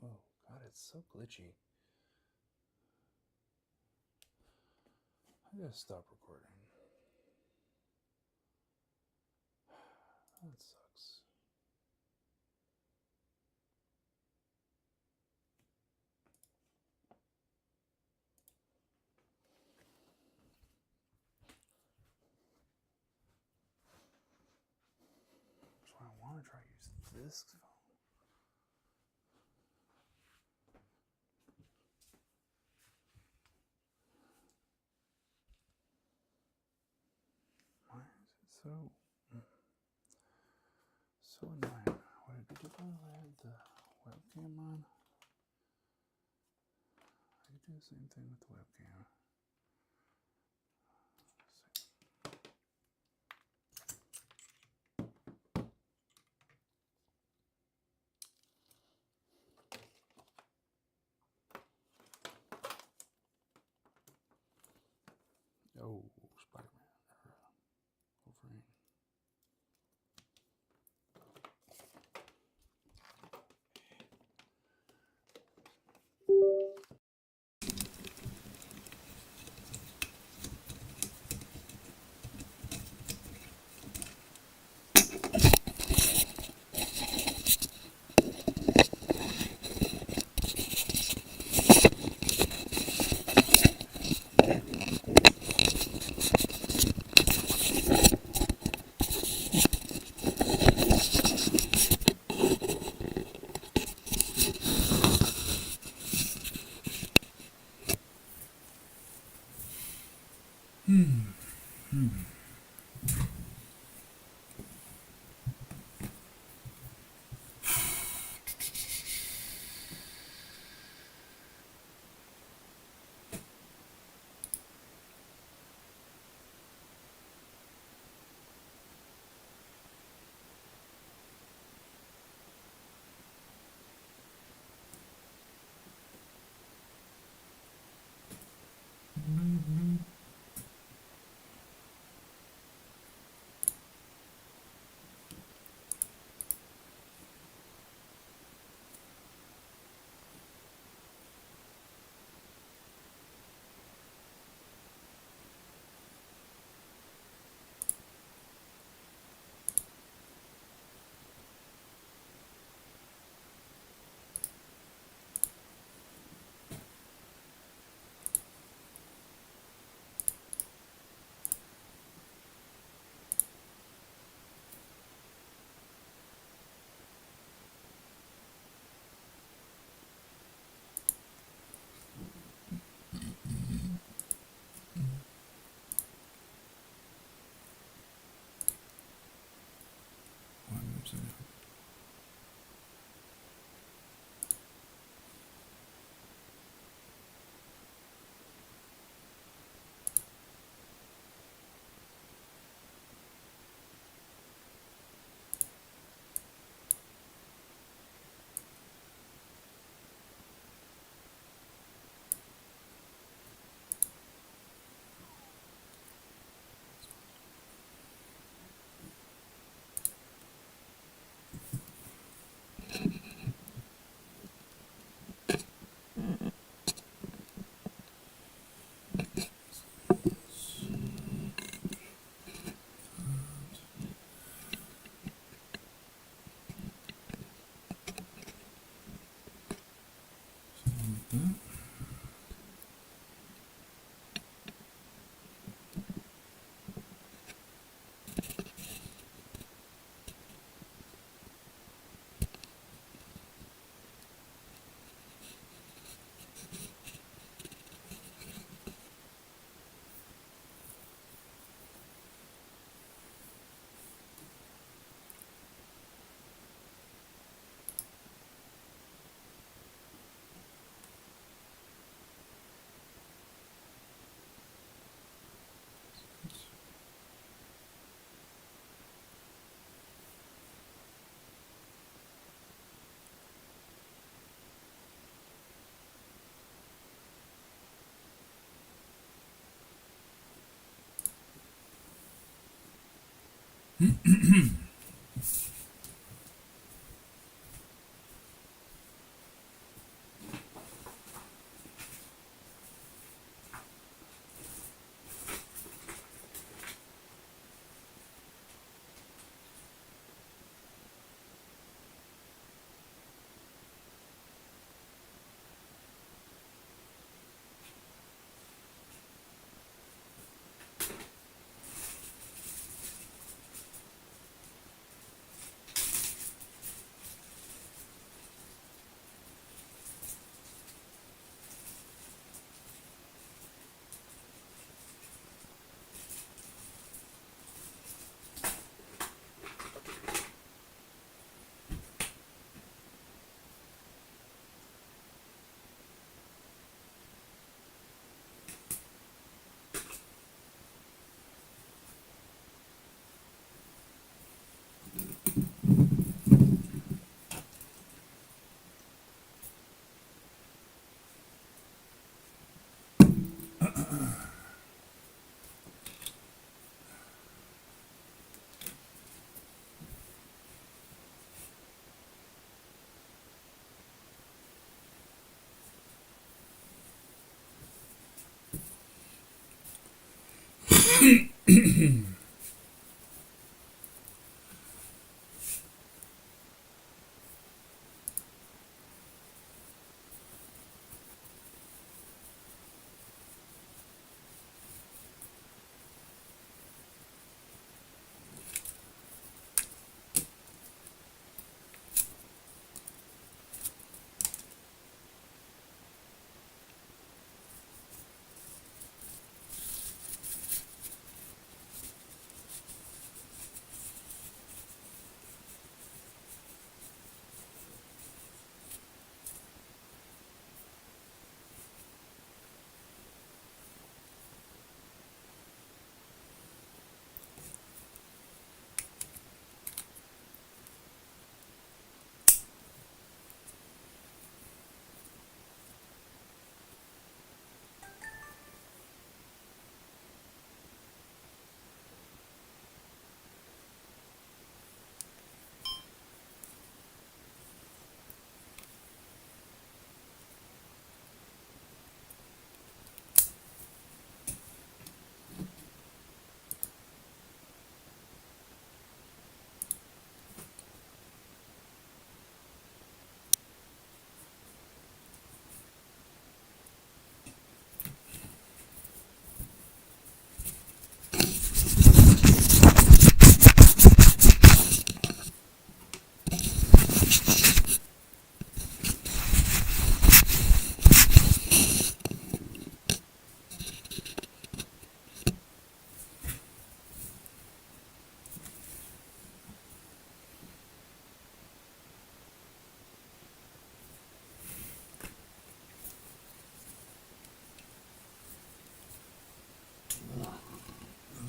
Whoa, God, it's so glitchy. I gotta stop recording. That sucks. That's why I want to try using this phone. Why is it so annoying? Would it be different if I had the webcam on? I could do the same thing with the webcam. Oh, Spider-Man. Wolverine.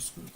That's good.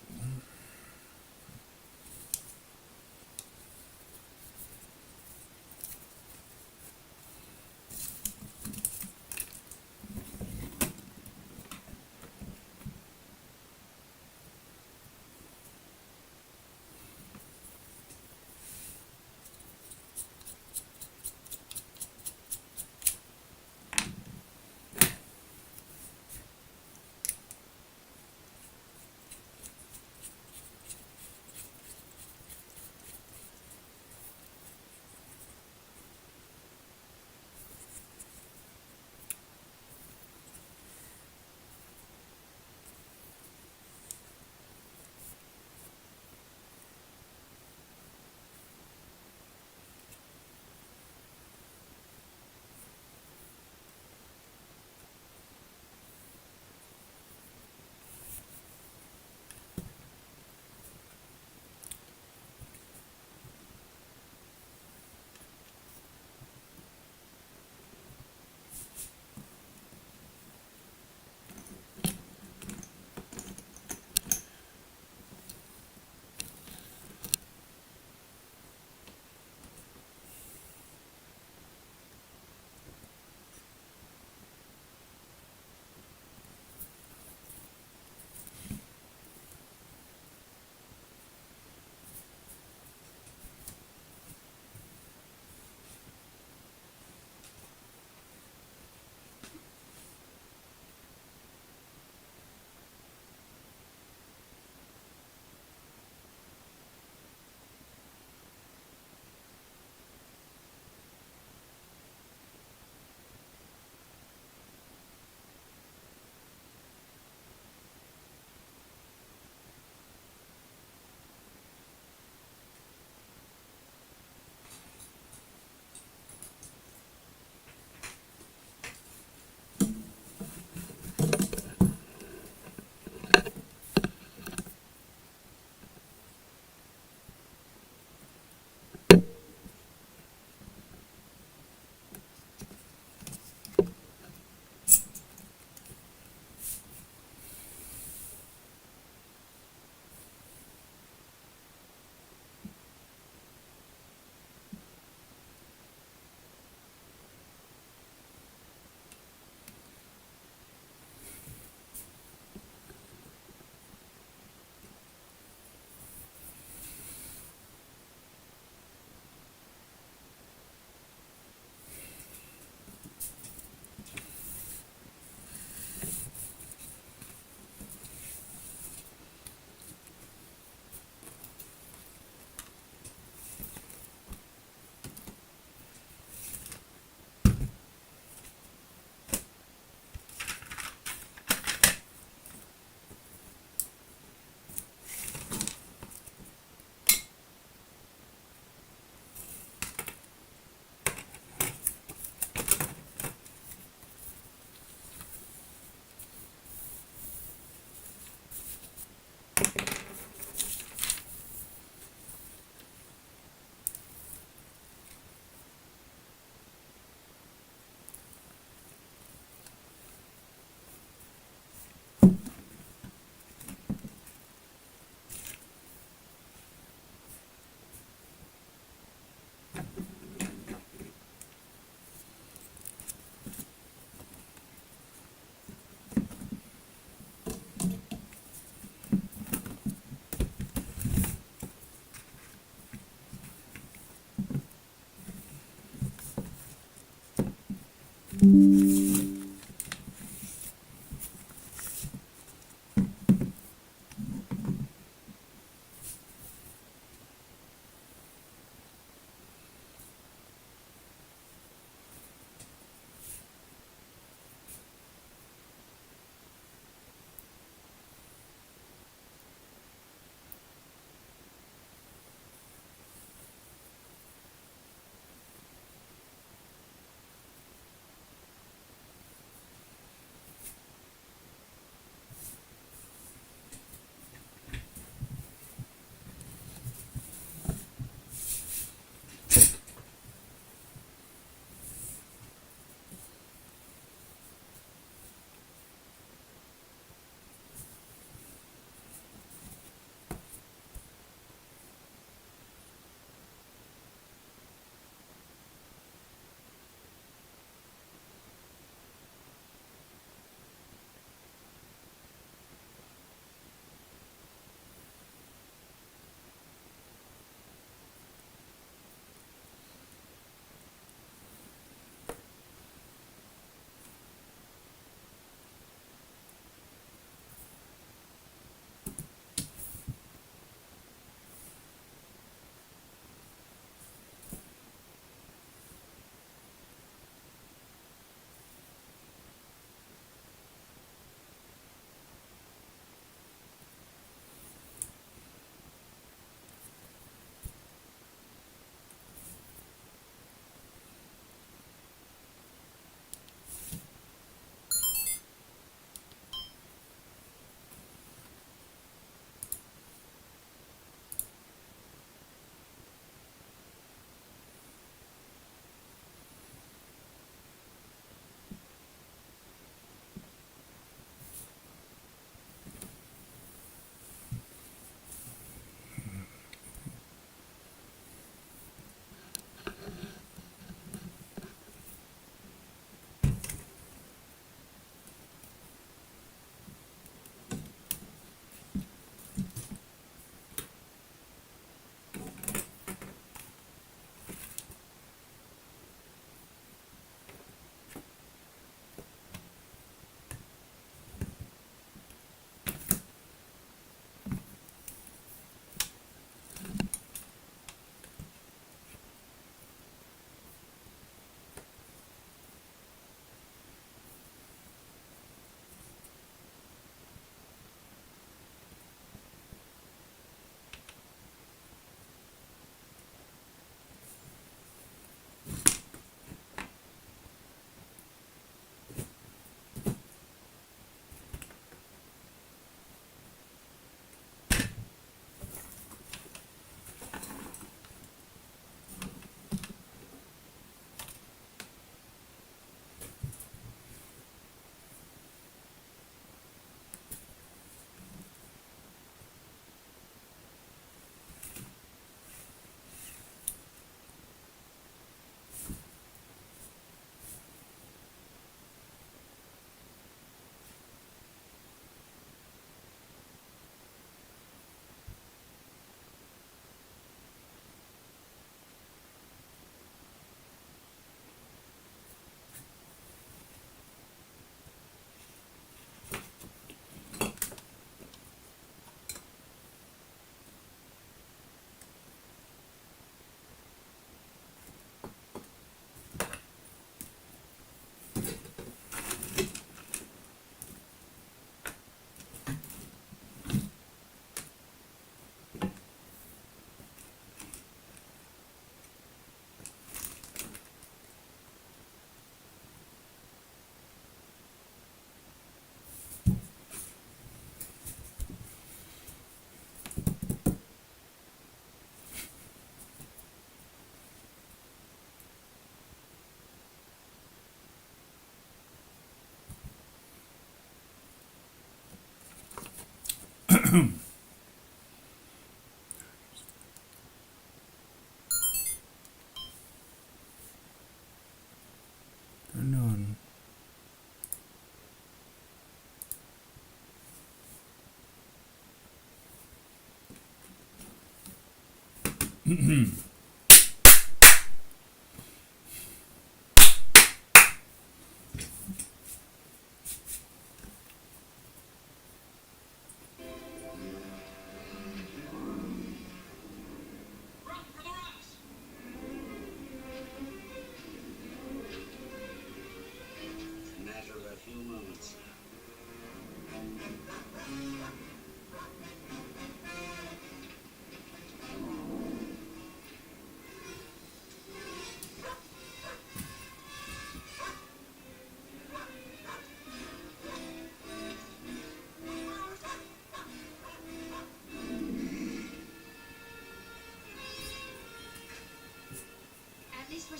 Turn on.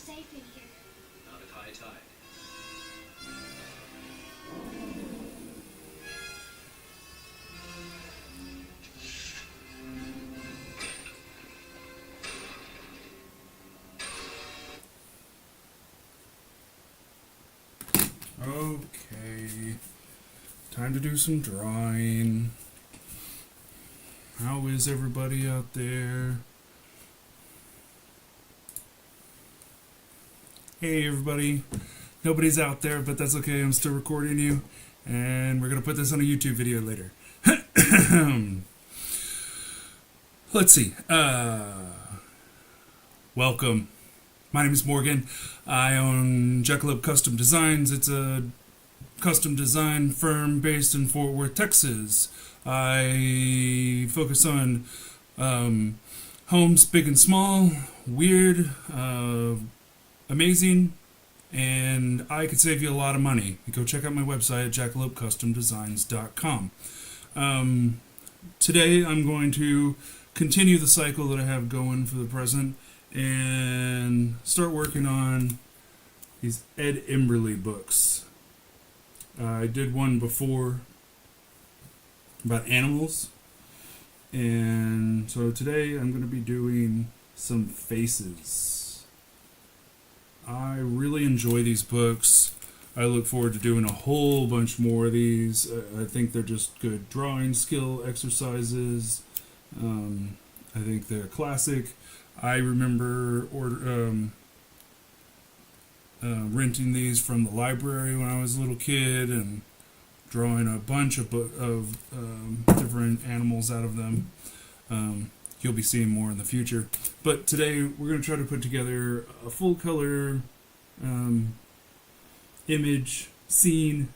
safe in here. Not at high tide. Okay, time to do some drawing. How is everybody out there? Hey everybody, nobody's out there, but that's okay, I'm still recording you, and we're gonna put this on a YouTube video later. Let's see, welcome. My name is Morgan. I own Jackalope Custom Designs. It's a custom design firm based in Fort Worth, Texas. I focus on homes big and small, weird, amazing, and I could save you a lot of money. Go check out my website at jackalopecustomdesigns.com. Today I'm going to continue the cycle that I have going for the present and start working on these Ed Emberly books. I did one before about animals, and so today I'm going to be doing some faces. I really enjoy these books. I look forward to doing a whole bunch more of these. I think they're just good drawing skill exercises. I think they're classic. I remember renting these from the library when I was a little kid and drawing a bunch of different animals out of them. You'll be seeing more in the future. But today we're going to try to put together a full color image scene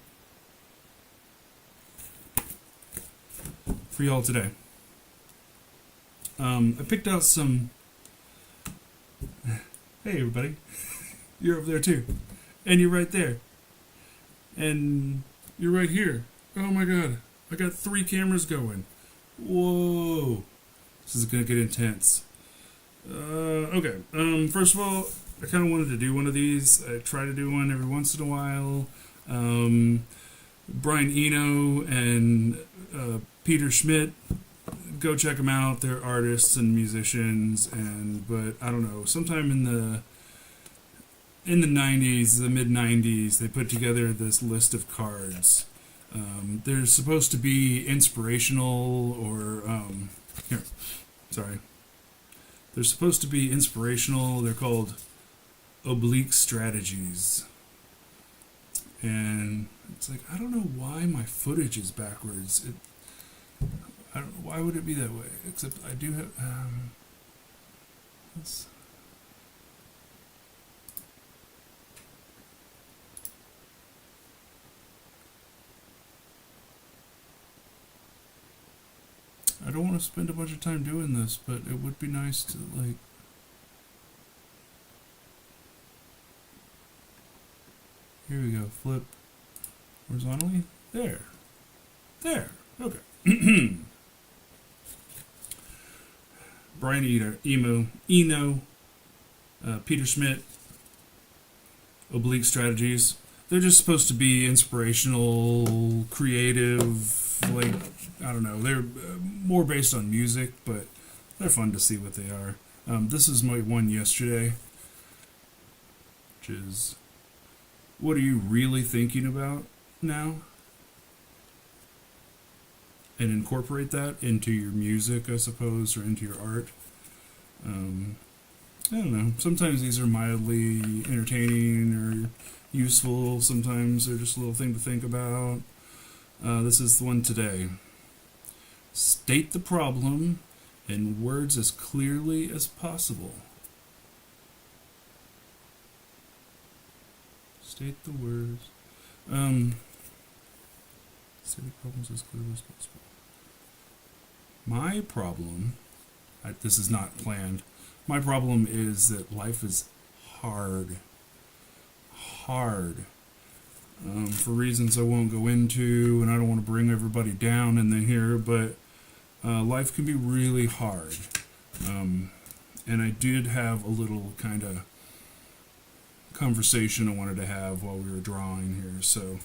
for y'all today. I picked out some... Hey everybody, you're over there too, and you're right there, and you're right here. Oh my god, I got 3 cameras going. Whoa, this is gonna get intense. Okay, first of all, I kind of wanted to do one of these. I try to do one every once in a while. Brian Eno and Peter Schmidt, go check them out. They're artists and musicians, but I don't know, sometime in the 90s, the mid 90s, they put together this list of cards. They're supposed to be inspirational, or they're supposed to be inspirational. They're called oblique strategies, and it's like, I don't know why my footage is backwards. I don't know, why would it be that way? Except I do have, I don't want to spend a bunch of time doing this, but it would be nice to, like, here we go, flip horizontally, there, okay. Brian Eno, Peter Schmidt, oblique strategies. They're just supposed to be inspirational, creative, like, I don't know. They're more based on music, but they're fun to see what they are. This is my one yesterday, which is, what are you really thinking about now? And incorporate that into your music, I suppose, or into your art. I don't know. Sometimes these are mildly entertaining or useful. Sometimes they're just a little thing to think about. This is the one today. State the problem in words as clearly as possible. State the words. State the problems as clearly as possible. My problem, this is not planned, my problem is that life is hard. For reasons I won't go into, and I don't want to bring everybody down in here, but life can be really hard. And I did have a little kind of conversation I wanted to have while we were drawing here. So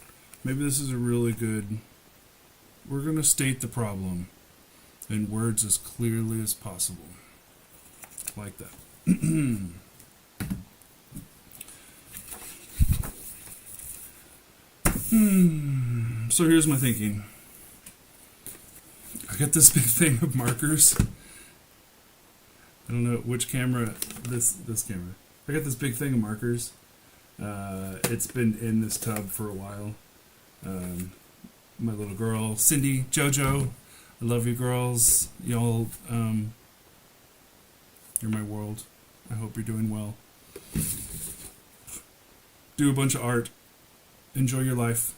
maybe this is a really good... We're going to state the problem in words as clearly as possible. Like that. So here's my thinking. I got this big thing of markers. I don't know which camera, this camera. I got this big thing of markers. It's been in this tub for a while. My little girl, Cindy, Jojo, I love you girls. Y'all, you're my world. I hope you're doing well. Do a bunch of art. Enjoy your life.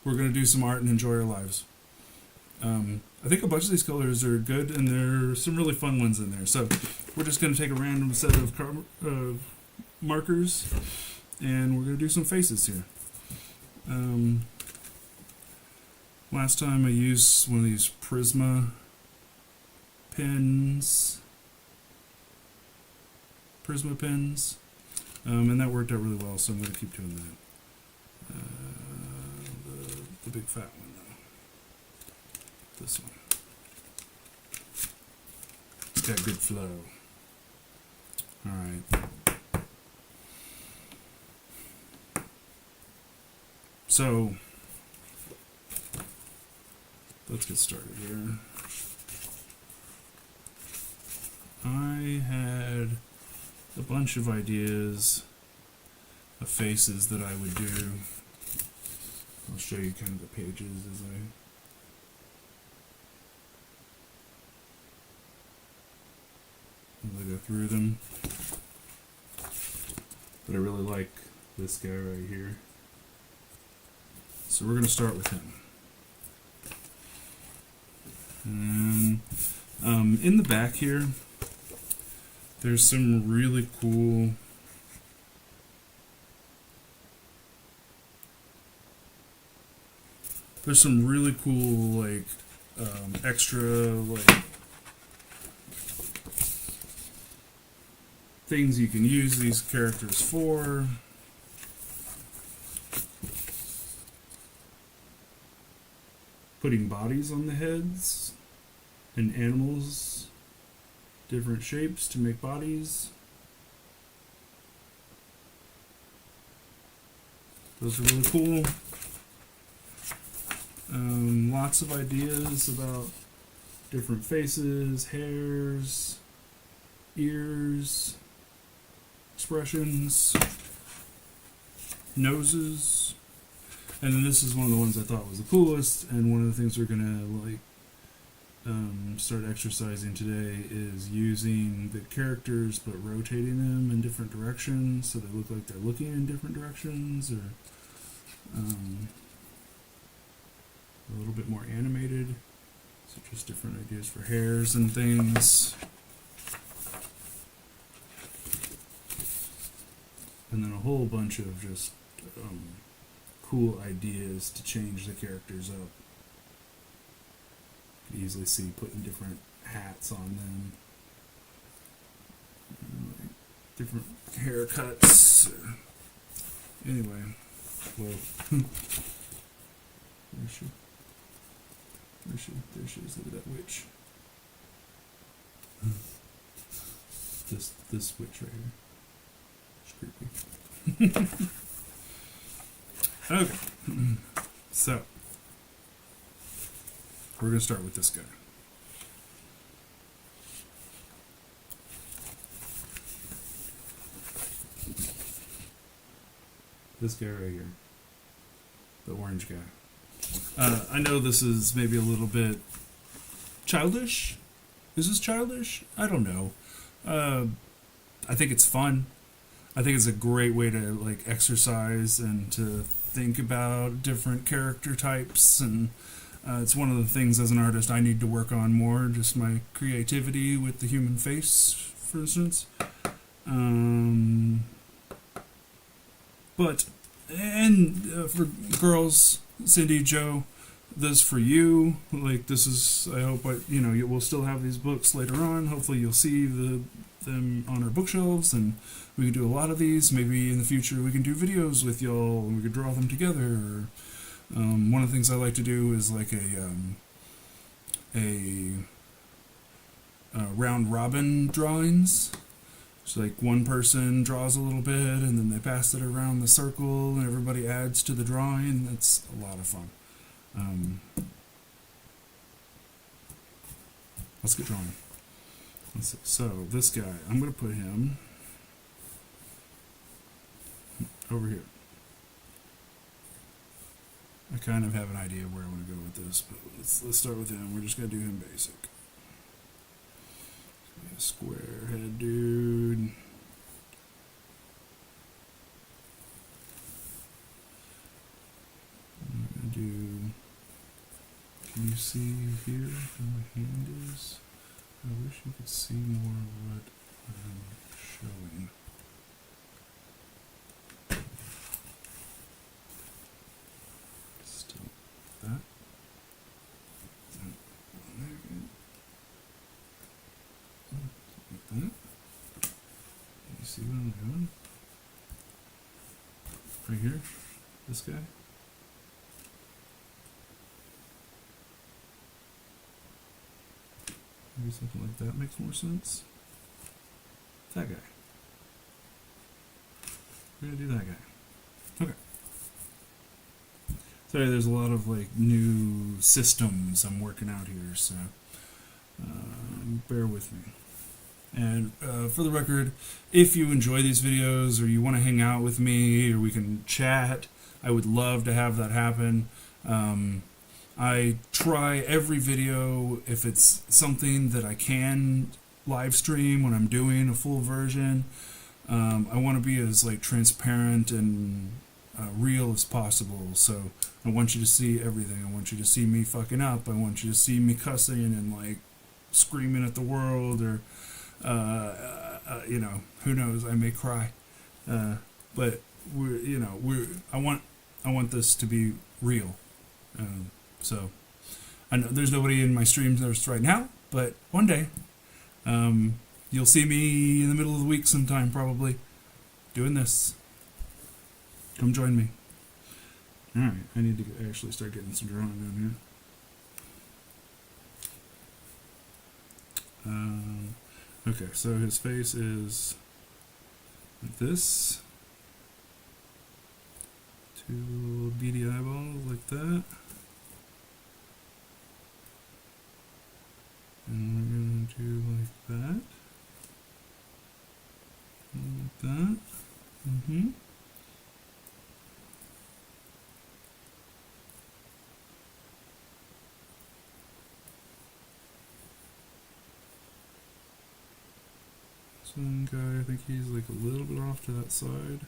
We're going to do some art and enjoy our lives. I think a bunch of these colors are good, and there are some really fun ones in there. So we're just going to take a random set of markers, and we're going to do some faces here. Last time I used one of these Prisma pens, and that worked out really well, so I'm going to keep doing that. The big fat one, though. This one. It's got good flow. Alright. So, let's get started here. I had a bunch of ideas of faces that I would do. I'll show you kind of the pages as I go through them. But I really like this guy right here. So we're going to start with him. And in the back here, there's some really cool like extra like things you can use these characters for. Putting bodies on the heads and animals, different shapes to make bodies. Those are really cool. Lots of ideas about different faces, hairs, ears, expressions, noses. And then this is one of the ones I thought was the coolest, and one of the things we're gonna start exercising today is using the characters but rotating them in different directions so they look like they're looking in different directions, or a little bit more animated. So just different ideas for hairs and things. And then a whole bunch of just cool ideas to change the characters up. You can easily see putting different hats on them, different haircuts. Anyway, well, where is she? There she is. Look at that witch. This witch right here. It's creepy. Okay, so we're going to start with this guy. This guy right here, the orange guy. I know this is maybe a little bit childish. Is this childish? I don't know. I think it's fun. I think it's a great way to like exercise and to think about different character types, and it's one of the things as an artist I need to work on more, just my creativity with the human face, for instance. But for girls, Cindy, Joe, this for you. Like this is, I hope we'll still have these books later on. Hopefully you'll see them on our bookshelves, and we could do a lot of these. Maybe in the future we can do videos with y'all and we could draw them together. Or, one of the things I like to do is like a round robin drawings. So like one person draws a little bit and then they pass it around the circle and everybody adds to the drawing. That's a lot of fun. Let's get drawing. Let's see. So this guy, I'm going to put him over here. I kind of have an idea where I want to go with this, but let's start with him. We're just going to do him basic. A square head dude. I'm going to do... Can you see here where my hand is? I wish you could see more of what I'm showing. Still that. Like that. You see what I'm doing? Right here? This guy? Maybe something like that makes more sense. That guy. We're gonna do that guy. Okay. Sorry, there's a lot of like new systems I'm working out here, so bear with me. And for the record, if you enjoy these videos or you want to hang out with me or we can chat, I would love to have that happen. I try every video, if it's something that I can live stream when I'm doing a full version. I want to be as like transparent and real as possible. So I want you to see everything. I want you to see me fucking up. I want you to see me cussing and like screaming at the world, or you know, who knows? I may cry. But I want this to be real. So I know there's nobody in my streams right now, but one day you'll see me in the middle of the week sometime, probably doing this. Come join me. All right, I need to actually start getting some drawing down here. Okay, so his face is like this. Two little beady eyeballs like that. And we're going to do like that. And like that. So one guy, I think he's like a little bit off to that side.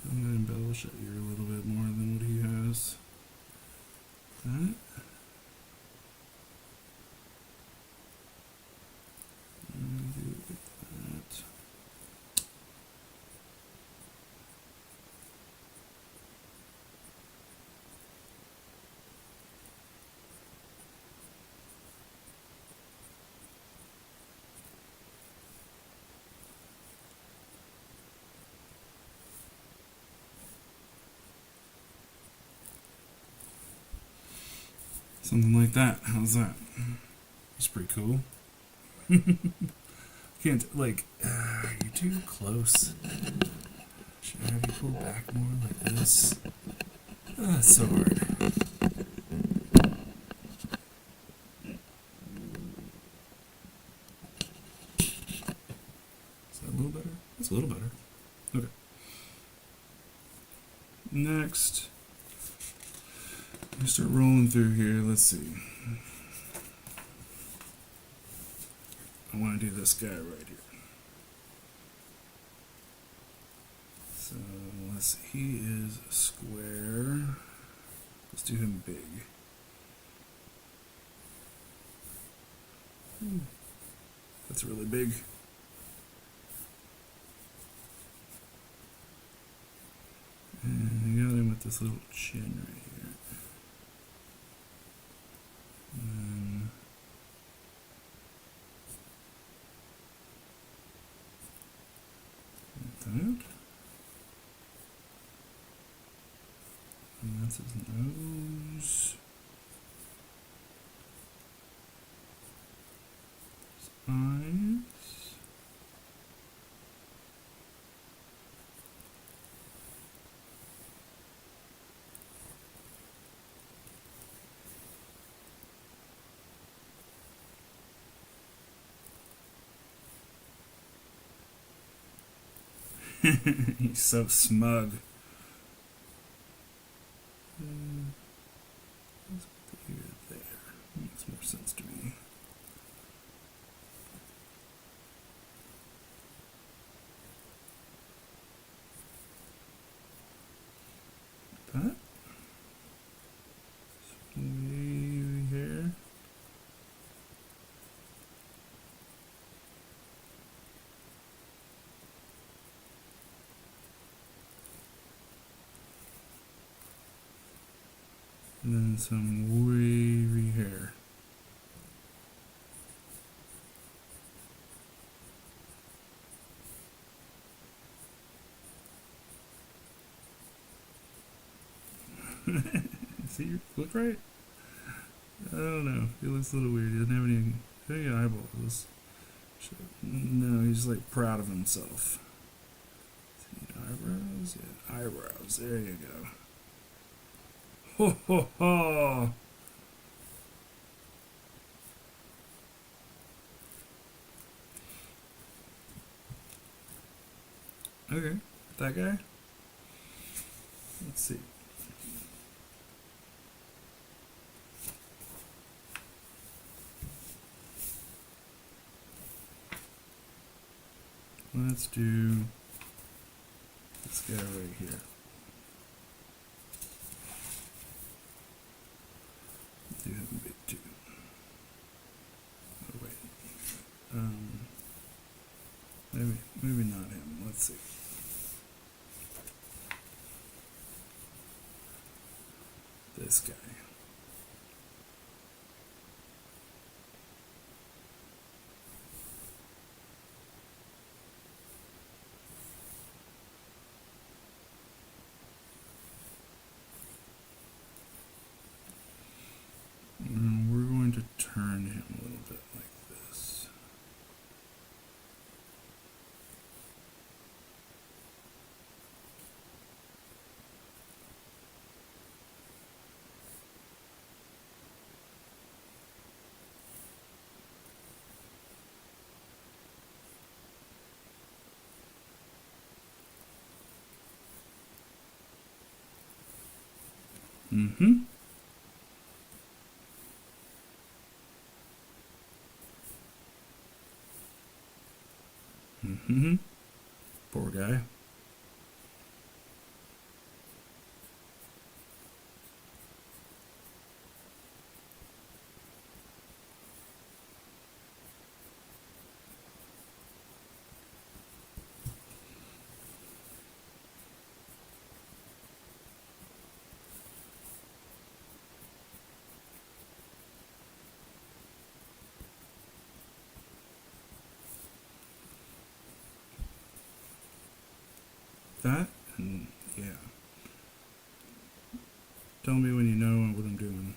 I'm going to embellish it here a little bit more than what he has. That. And do it like that. Something like that. How's that? It's pretty cool. Can't, like, are you too close? Should I have you pull back more like this? Oh, that's so hard. Is that a little better? That's a little better. Okay. Next. We start rolling through here. Let's see. I want to do this guy right here. So let's see. He is a square. Let's do him big. That's really big. And you got him with this little chin right here. That's his nose. His eyes. He's so smug. Let's put the ear there. Makes more sense to me. That. Wavy hair. And then some wavy hair. See, look right? I don't know. He looks a little weird. He doesn't have any eyeballs. No, he's like proud of himself. See, eyebrows? Yeah, eyebrows. There you go. Ho ho ho! Okay, that guy. Let's see. Let's do this guy right here. Do him big too. Oh wait. Maybe not him. Let's see. This guy. And we're going to turn him a little bit like this. Mm-hmm. Mm-hmm. Poor guy. That, and yeah. Tell me when you know what I'm doing.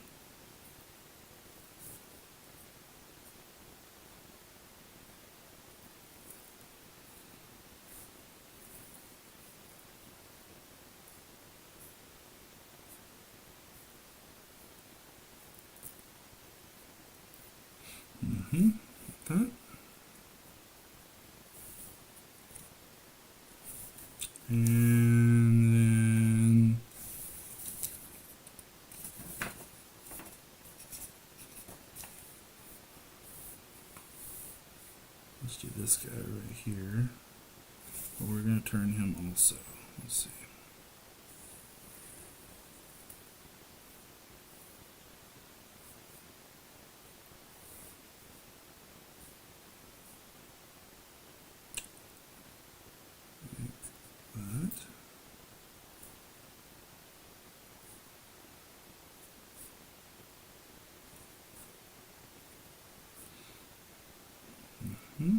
Mm-hmm. That. And then let's do this guy right here. But we're going to turn him also. Let's see. Like that. Mm-hmm.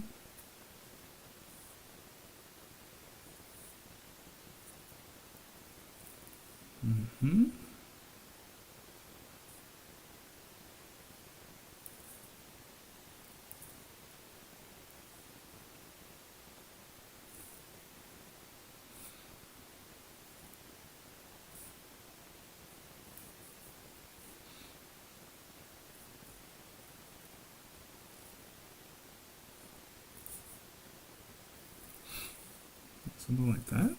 Mm-hmm. Something like that.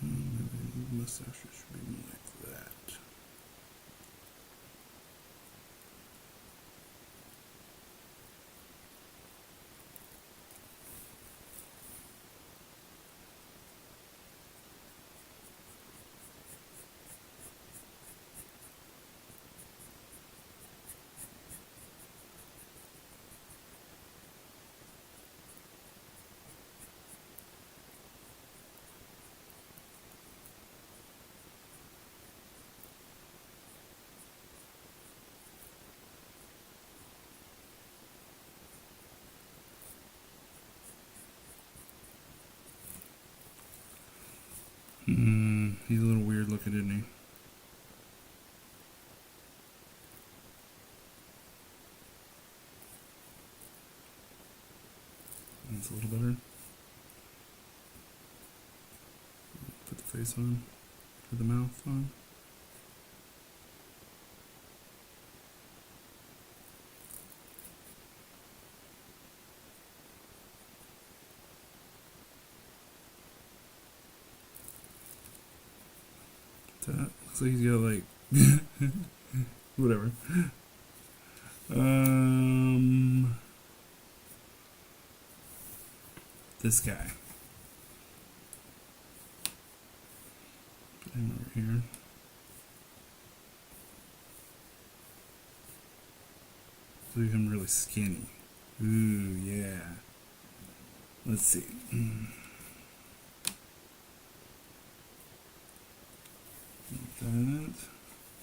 Maybe the mustache should be more like that. He's a little weird looking, isn't he? That's a little better. Put the face on. Put the mouth on. That looks like he's got like whatever. This guy. Put him over here. Leave him really skinny. Ooh, yeah. Let's see. Like that.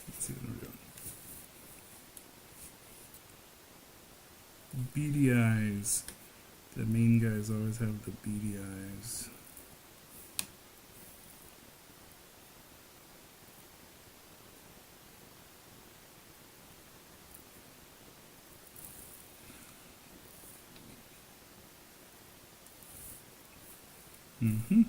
Let's see what we're doing. Beady eyes. The main guys always have the beady eyes. Mm-hmm.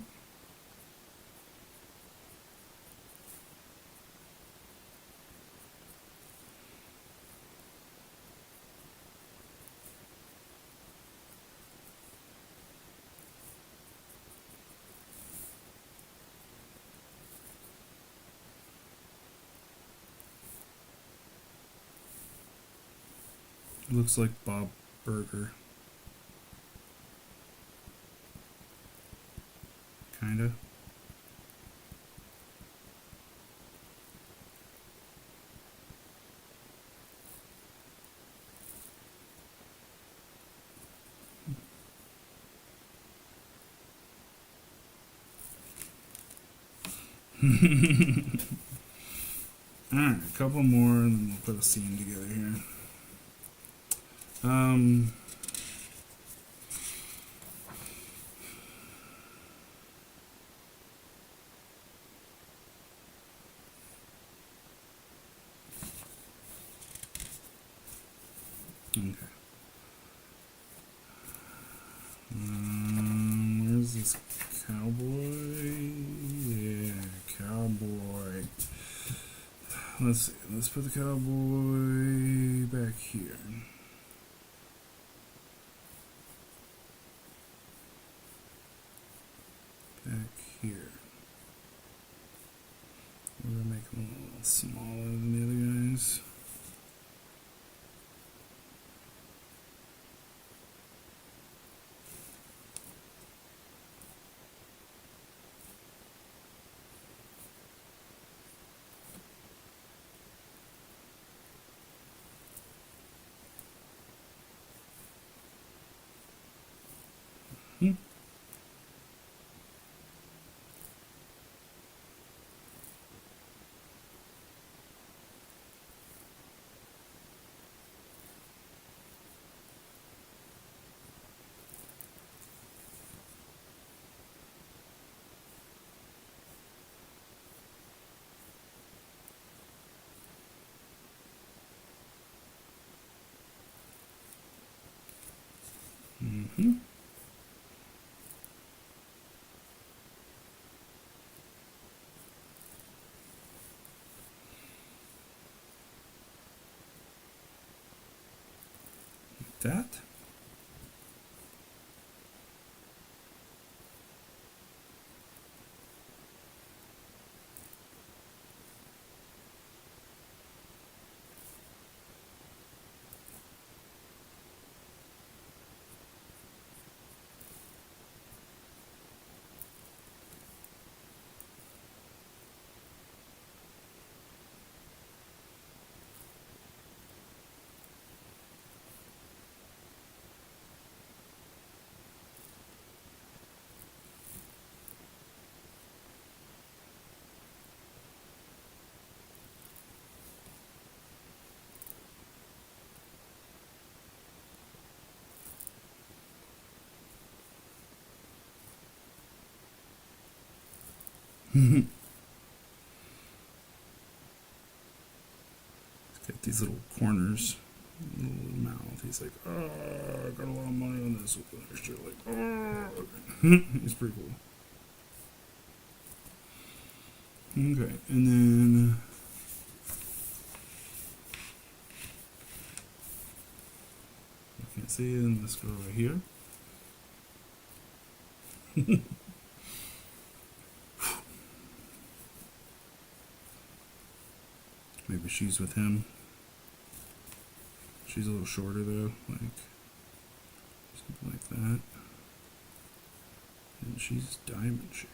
Looks like Bob Burger. Kinda. Alright, a couple more and then we'll put a scene together here. Okay. Where's this cowboy? Yeah, cowboy. Let's see. Let's put the cowboy back here. Back here. We're gonna make him a little smaller than the other guys. Mm-hmm. that. He's got these little corners, little mouth. He's like, oh, I got a lot of money on this. Extra, like, oh. He's pretty cool. Okay, and then I can't see it. And let's go right here. Maybe she's with him. She's a little shorter though, like something like that. And she's diamond shaped.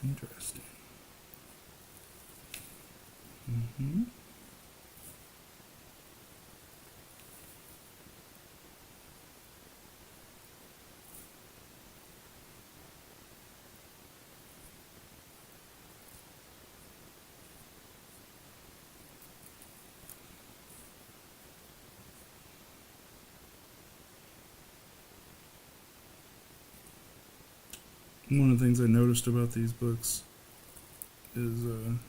Interesting. Mm-hmm. One of the things I noticed about these books is the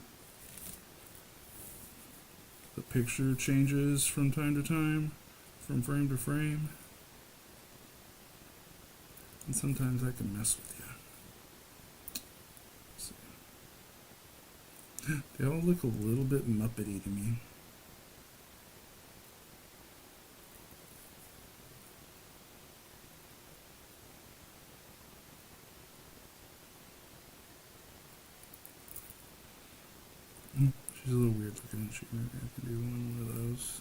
picture changes from time to time, from frame to frame. And sometimes that can mess with you. So, they all look a little bit Muppety to me. She's a little weird looking. Maybe I can do one of those.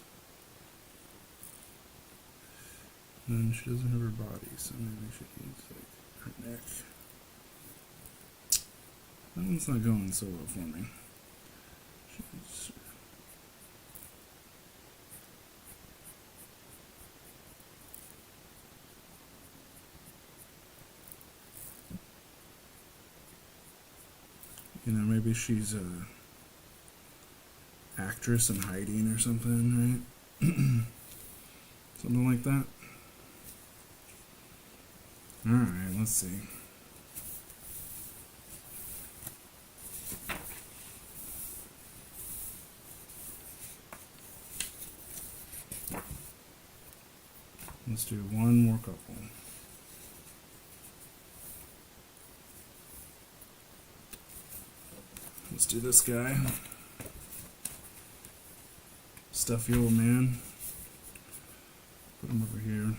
And then she doesn't have her body, so maybe she needs like her neck. That one's not going so well for me. She's maybe she's a actress in hiding or something, right? Something like that. Alright, let's see. Let's do one more couple. Let's do this guy. Stuffy old man. Put him over here.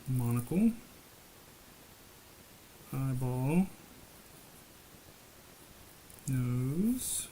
Monocle, eyeball, nose,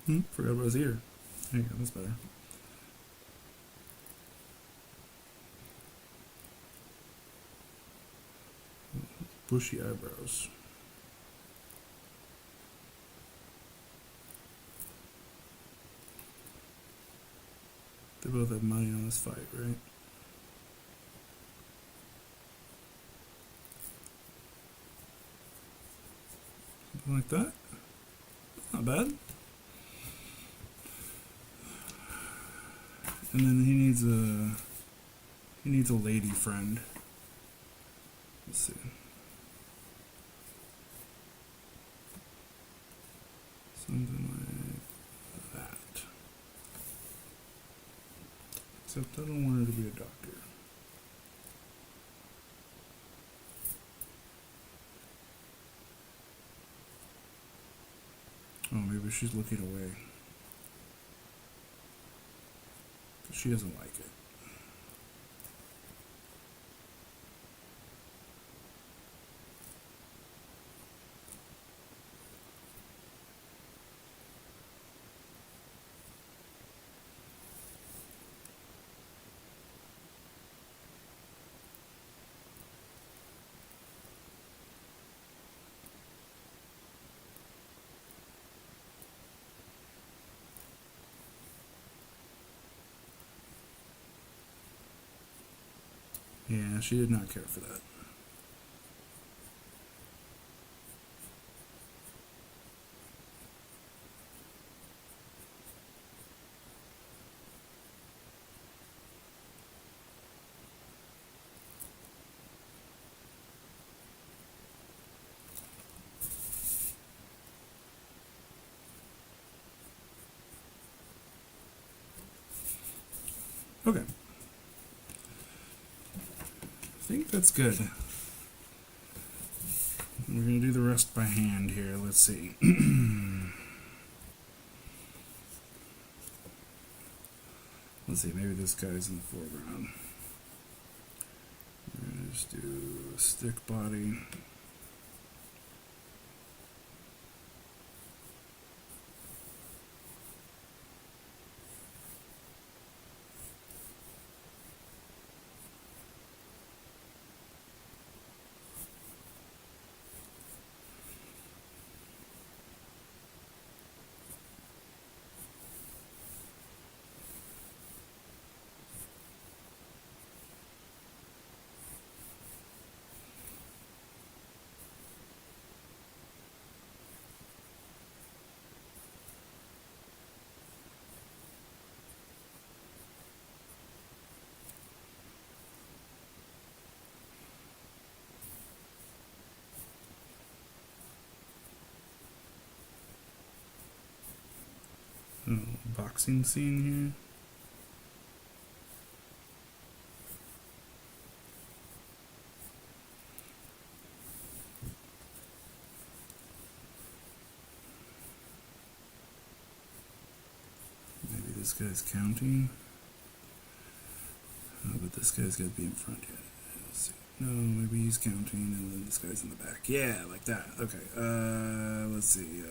Forgot about his ear. There you go, that's better. Bushy eyebrows. They both have money on this fight, right? Something like that. Not bad. And then he needs a lady friend. Let's see. Something like that. Except I don't want her to be a doctor. Oh, maybe she's looking away. She doesn't like it. Yeah, she did not care for that. Okay. I think that's good. We're going to do the rest by hand here. Let's see. Let's see, maybe this guy's in the foreground. We're going to just do a stick body. Boxing scene here. Maybe this guy's counting. But this guy's got to be in front yet. Let's see. No, maybe he's counting and then this guy's in the back. Yeah, like that. Okay. Let's see.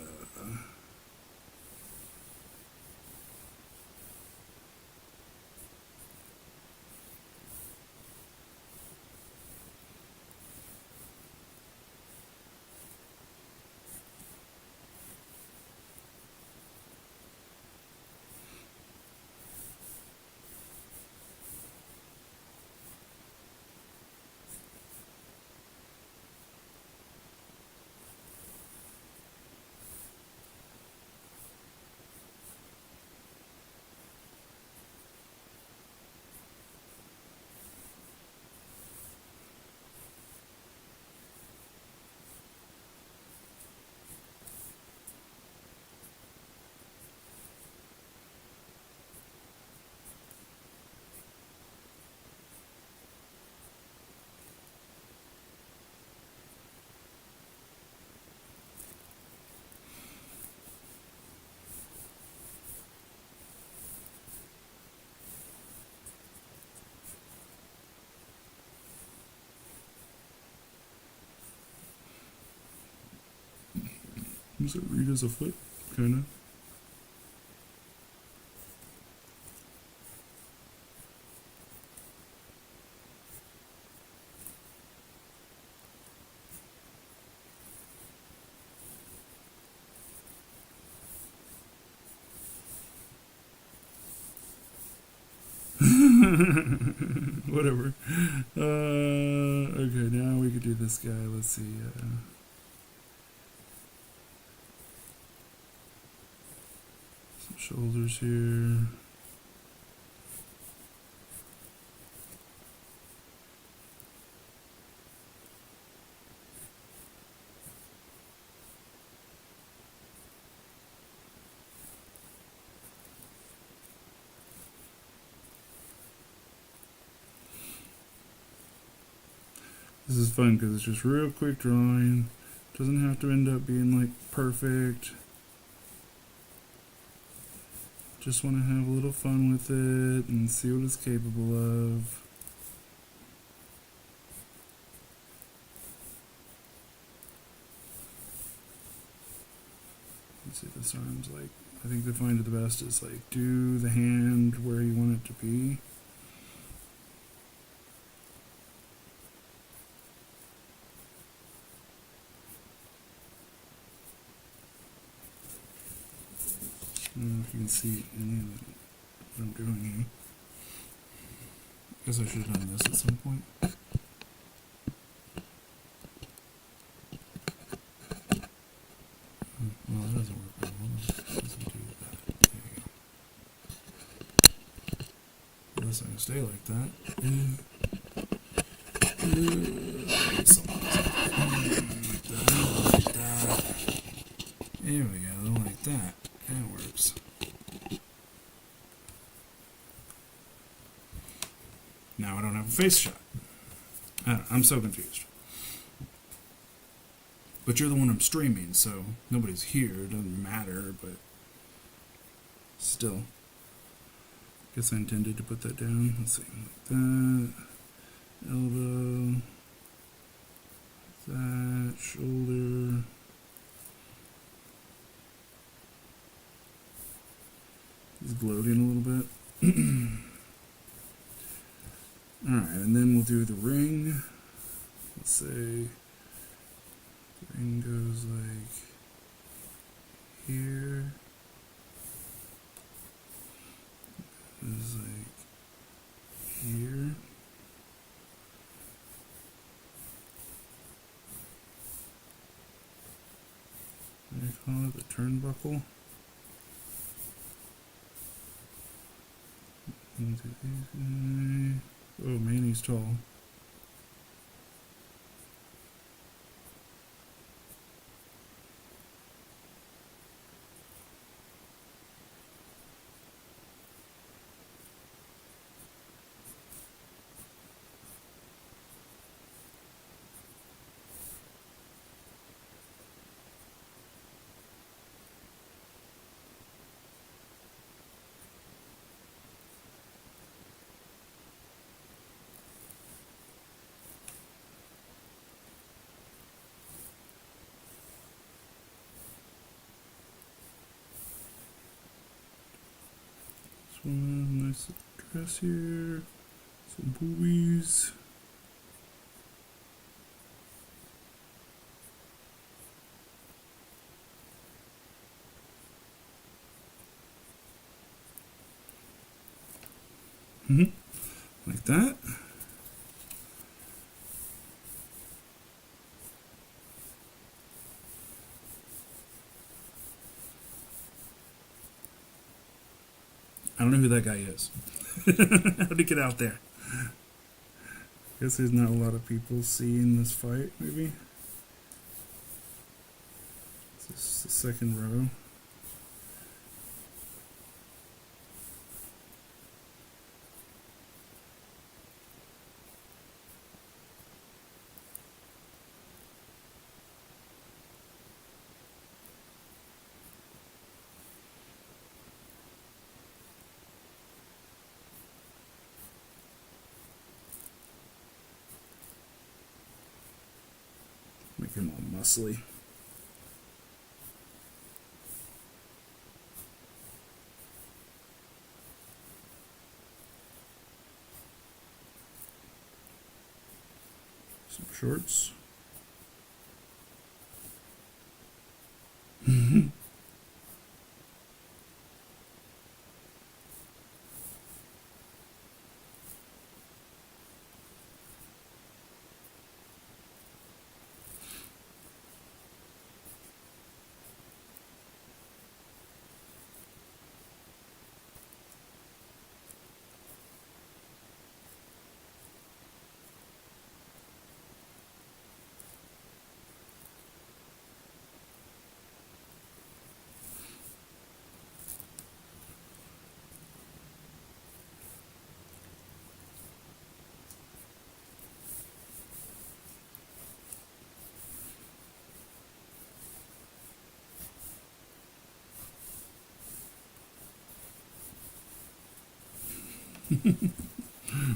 Does it read as a foot? Kinda. Whatever. Okay, now we could do this guy. Let's see. Some shoulders here. This is fun because it's just real quick drawing. Doesn't have to end up being like perfect. Just want to have a little fun with it and see what it's capable of. Let's see, this arm's like, I think to find it the best is like do the hand where you want it to be. I don't know if you can see any of what I'm doing here. I guess I should have done this at some point. Well, that doesn't work very well. Let's do that. There you go. Unless I can stay like that. Like that. There we go, like that. That works. Now I don't have a face shot. I'm so confused. But you're the one I'm streaming, so nobody's here. It doesn't matter, but still. Guess I intended to put that down. Let's see, like that. Elbow. That. Shoulder. He's gloating a little bit. Alright, and then we'll do the ring. Let's say the ring goes like here. Goes like here. What do you call it? The turnbuckle. Oh man, he's tall. Nice dress here, some boobies. Like that. I don't know who that guy is. How'd he get out there? Guess there's not a lot of people seeing this fight, maybe. This is the second row. Make him all muscly. Some shorts.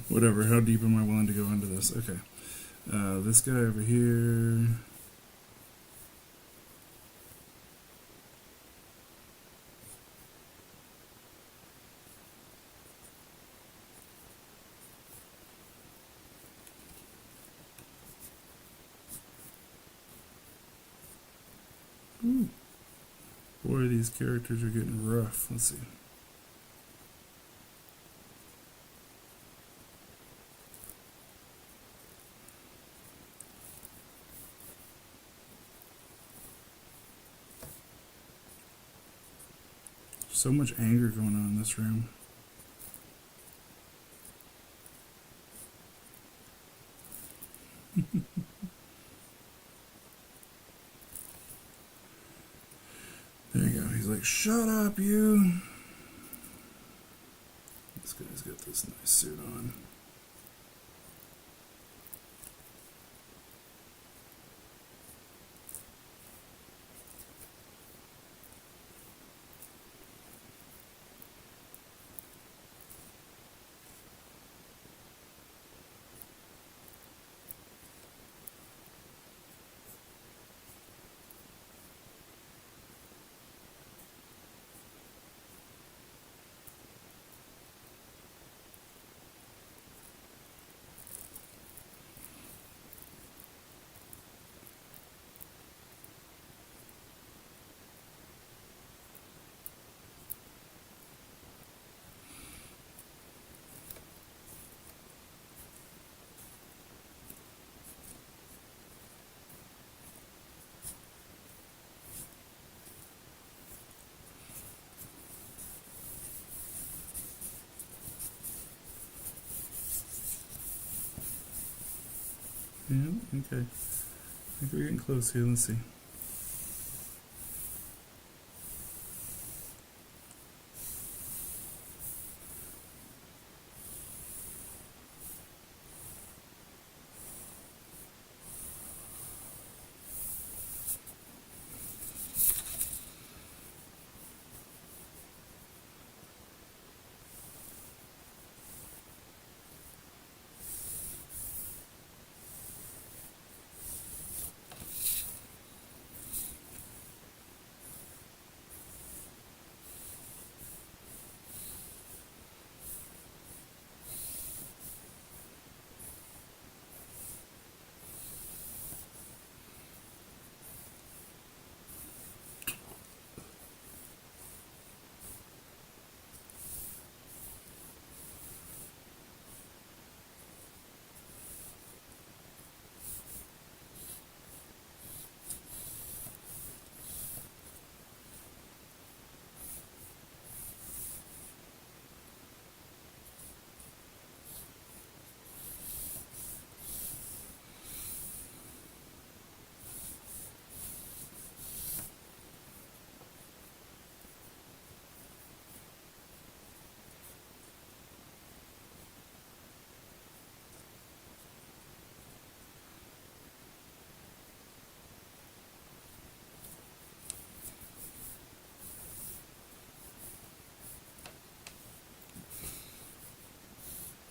Whatever, how deep am I willing to go into this? Okay. This guy over here. Ooh. Boy, these characters are getting rough. Let's see. So much anger going on in this room. There you go. He's like, shut up, you. This guy's got this nice suit on. Yeah, okay. I think we're getting close here. Let's see.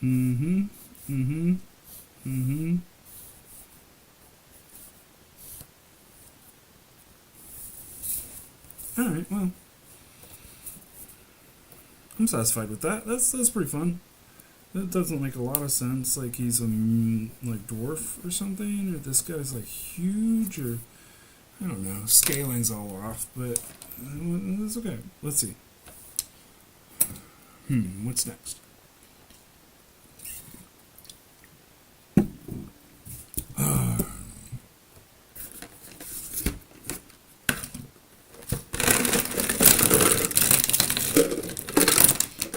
Mm-hmm. Mm-hmm. Mm-hmm. Alright, well. I'm satisfied with that. That's pretty fun. That doesn't make a lot of sense. Like he's a like dwarf or something, or this guy's like huge, or I don't know. Scaling's all off, but it's okay. Let's see. What's next?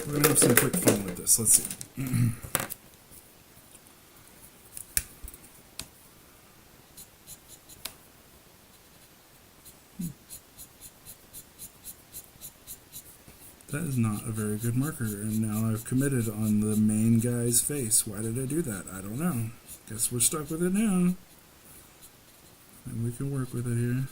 We're gonna have some quick fun with this. Let's see. That is not a very good marker, and now I've committed on the main guy's face. Why did I do that? I don't know. Guess we're stuck with it now. And we can work with it here.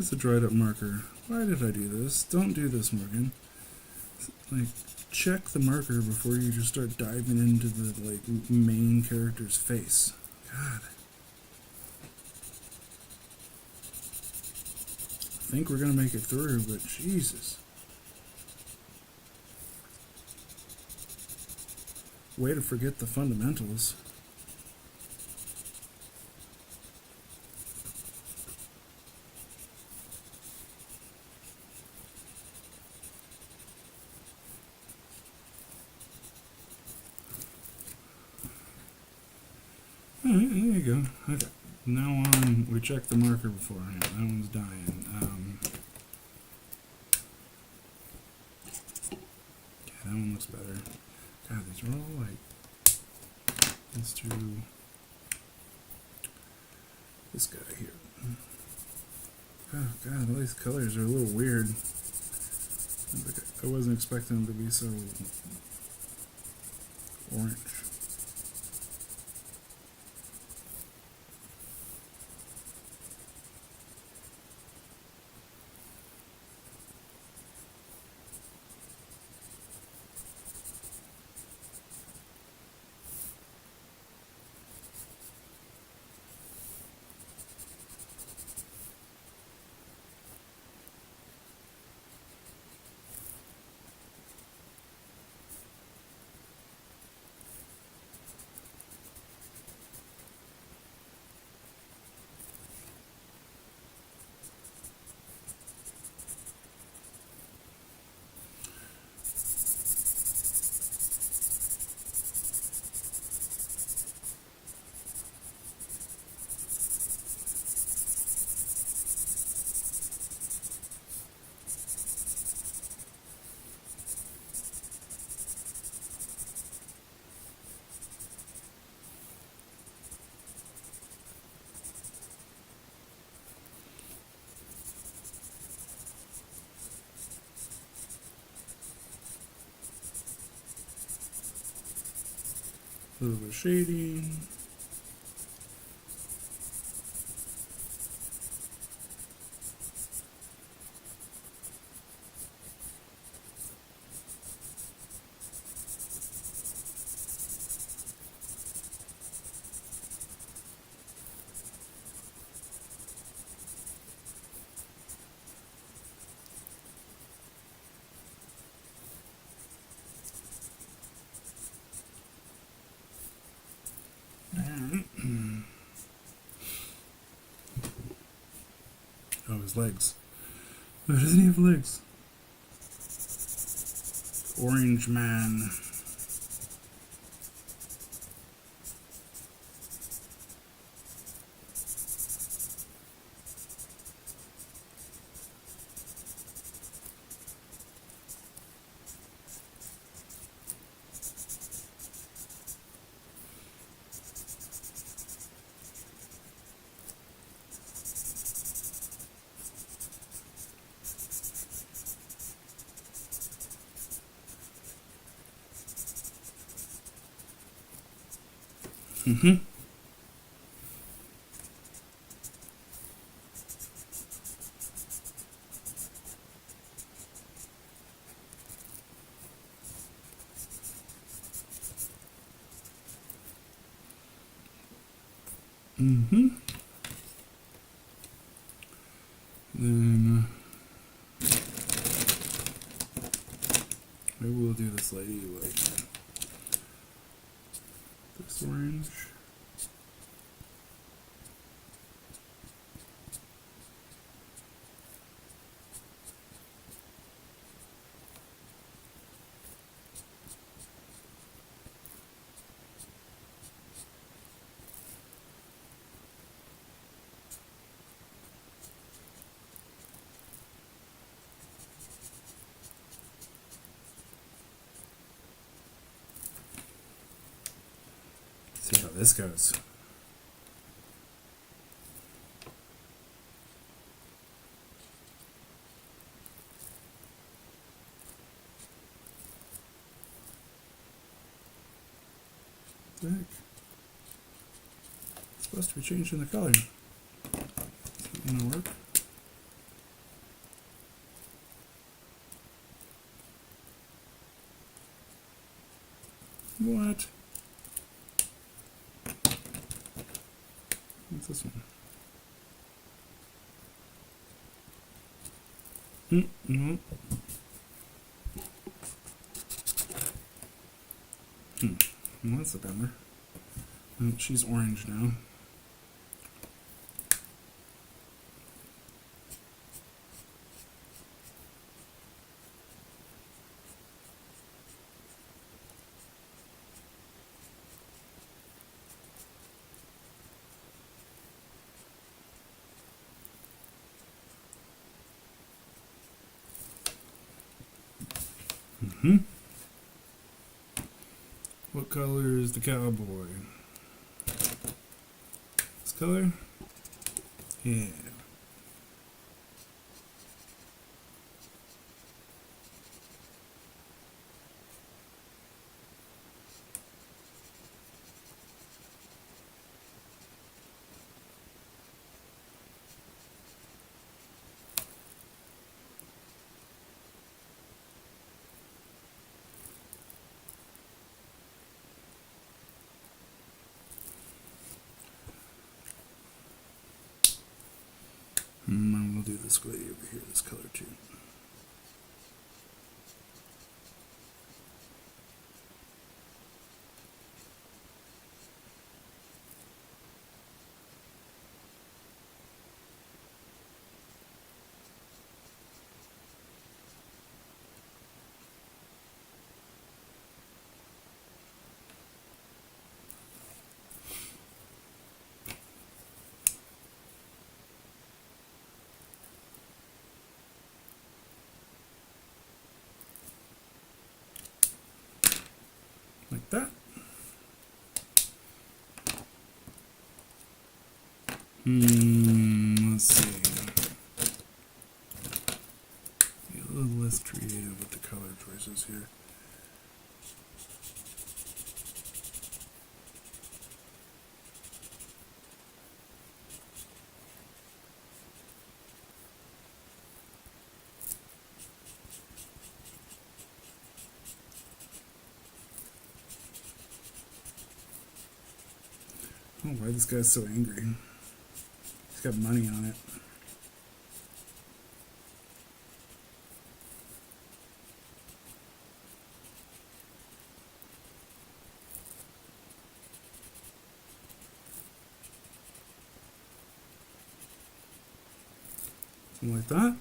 is a dried up marker. Why did I do this? Don't do this, Morgan. Like, check the marker before you just start diving into the, like, main character's face. God. I think we're gonna make it through, but Jesus. Way to forget the fundamentals. Alright, there you go. Okay. Now on, we checked the marker beforehand. That one's dying. Yeah, that one looks better. God, these are all like... Let's do this guy here. Oh God, all these colors are a little weird. I wasn't expecting them to be so orange. A little bit of shading. Oh, his legs. Why doesn't he have legs? Orange man. Mm-hmm. Mm-hmm. Then maybe we'll do this lady like this orange. See how this goes. What the heck? It's supposed to be changing the color. Is that gonna work? What? What's this one? No. Well, that's a bummer. Oh, she's orange now. What color is the cowboy? This color? Yeah. And we'll do this lady over here, this color too. Like that. Let's see. Be a little less creative with the color choices here. Oh, why this guy's so angry? He's got money on it. Something like that.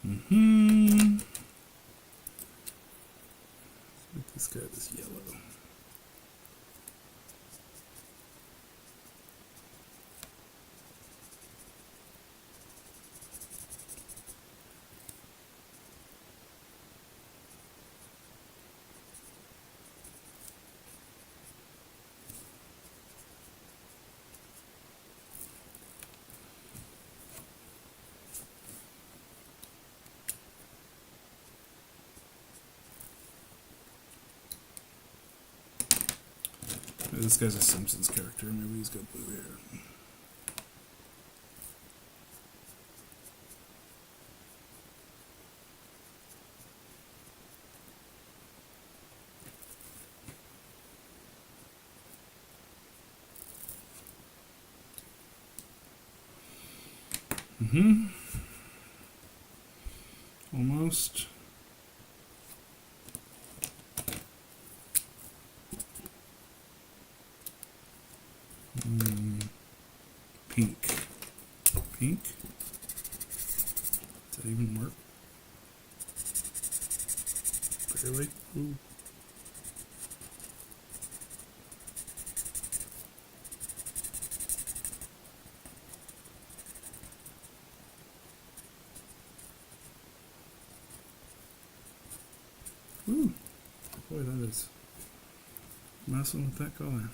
Let's make this guy this yellow. This guy's a Simpsons character. Maybe he's got blue hair. Mm-hmm. Almost. Pink. Pink? Does that even work? Barely. Ooh. Ooh. Boy, that is messing with that color.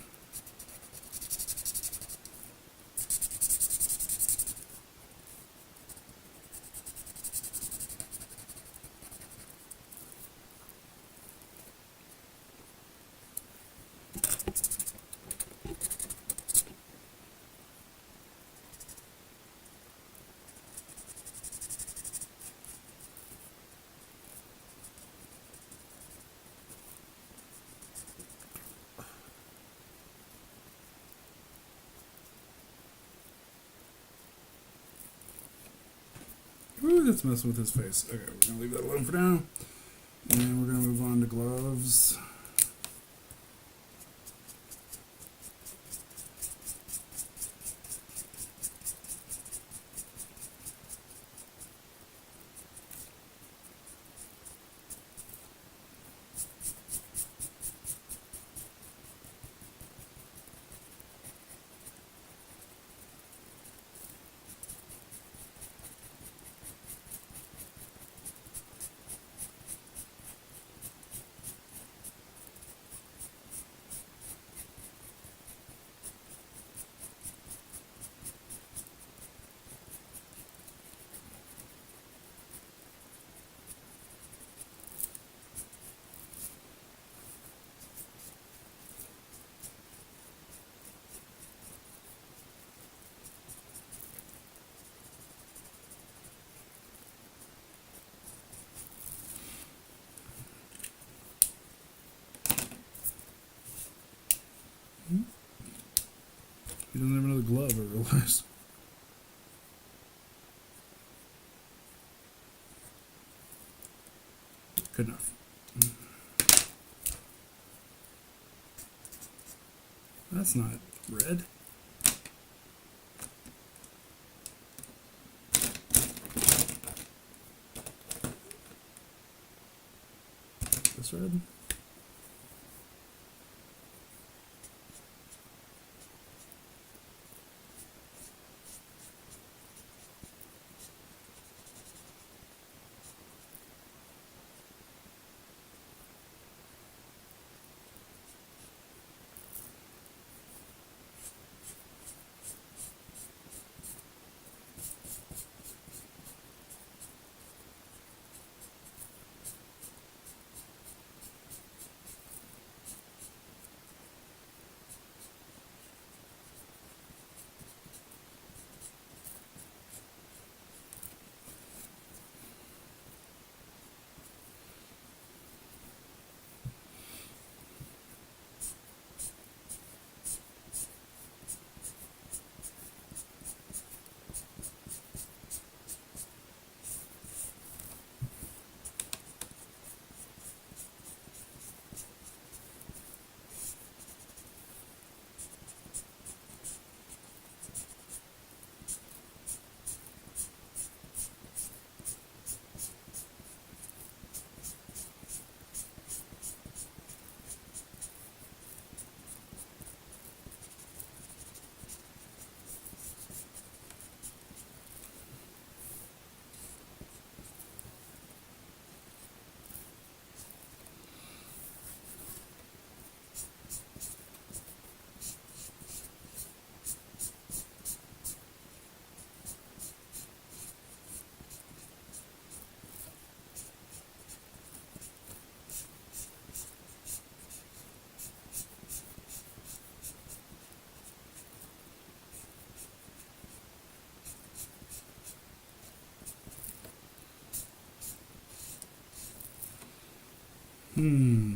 Ooh, that's messing with his face. Okay, we're gonna leave that alone for now. And we're gonna move on to gloves. He doesn't have another glove, I realize. Good enough. That's not red. This red? Hmm.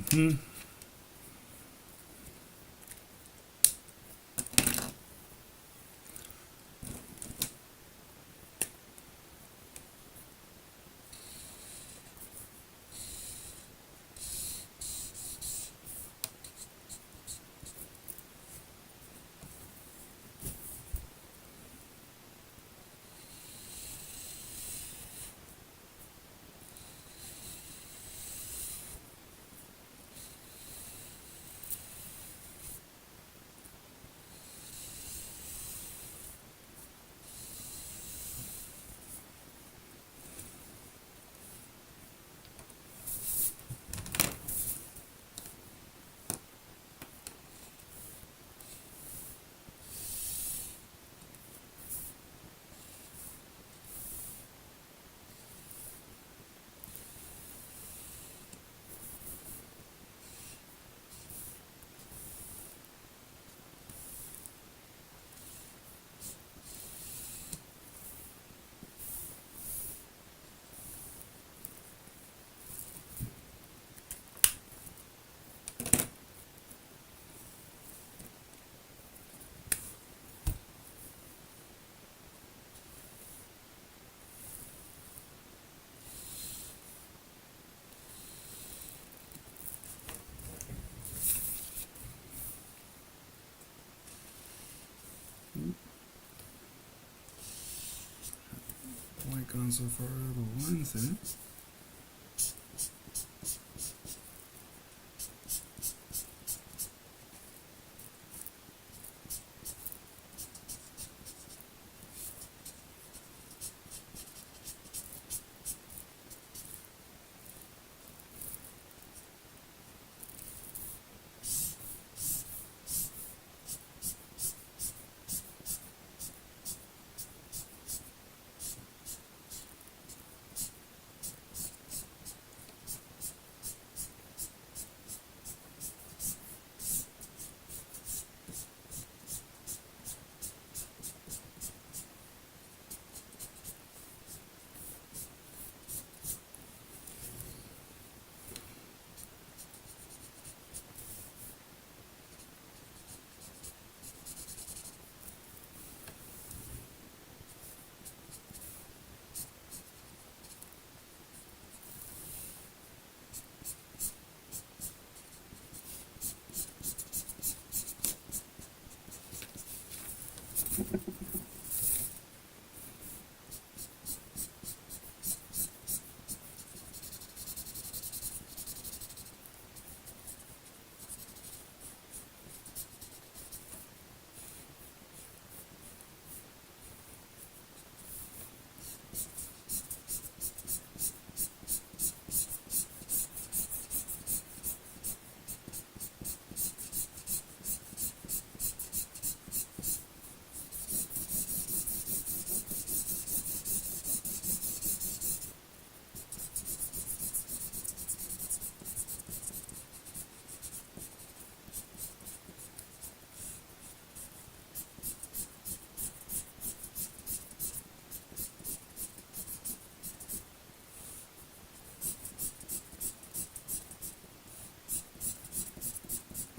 quite gone so far out of the lines there.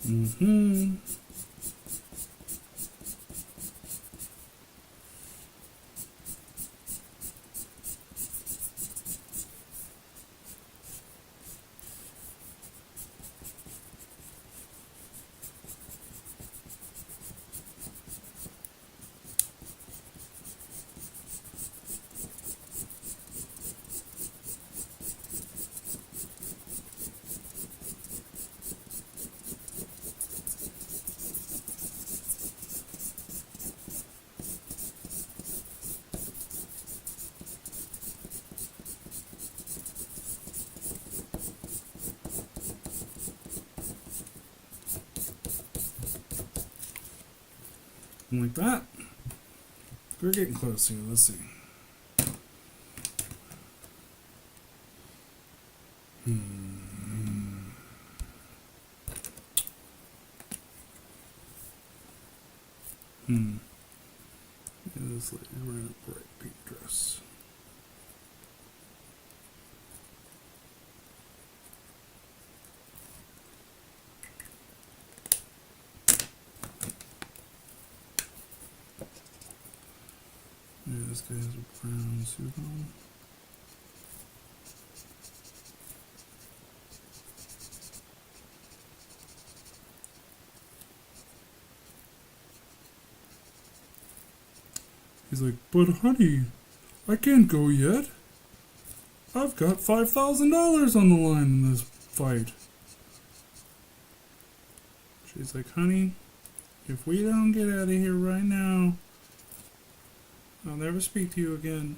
Mm-hmm. Like that. We're getting close here. Let's see. Yeah, this lady's wearing a bright pink dress. Yeah, this guy has a brown suit on. He's like, but honey, I can't go yet. I've got $5,000 on the line in this fight. She's like, honey, if we don't get out of here right now, I'll never speak to you again.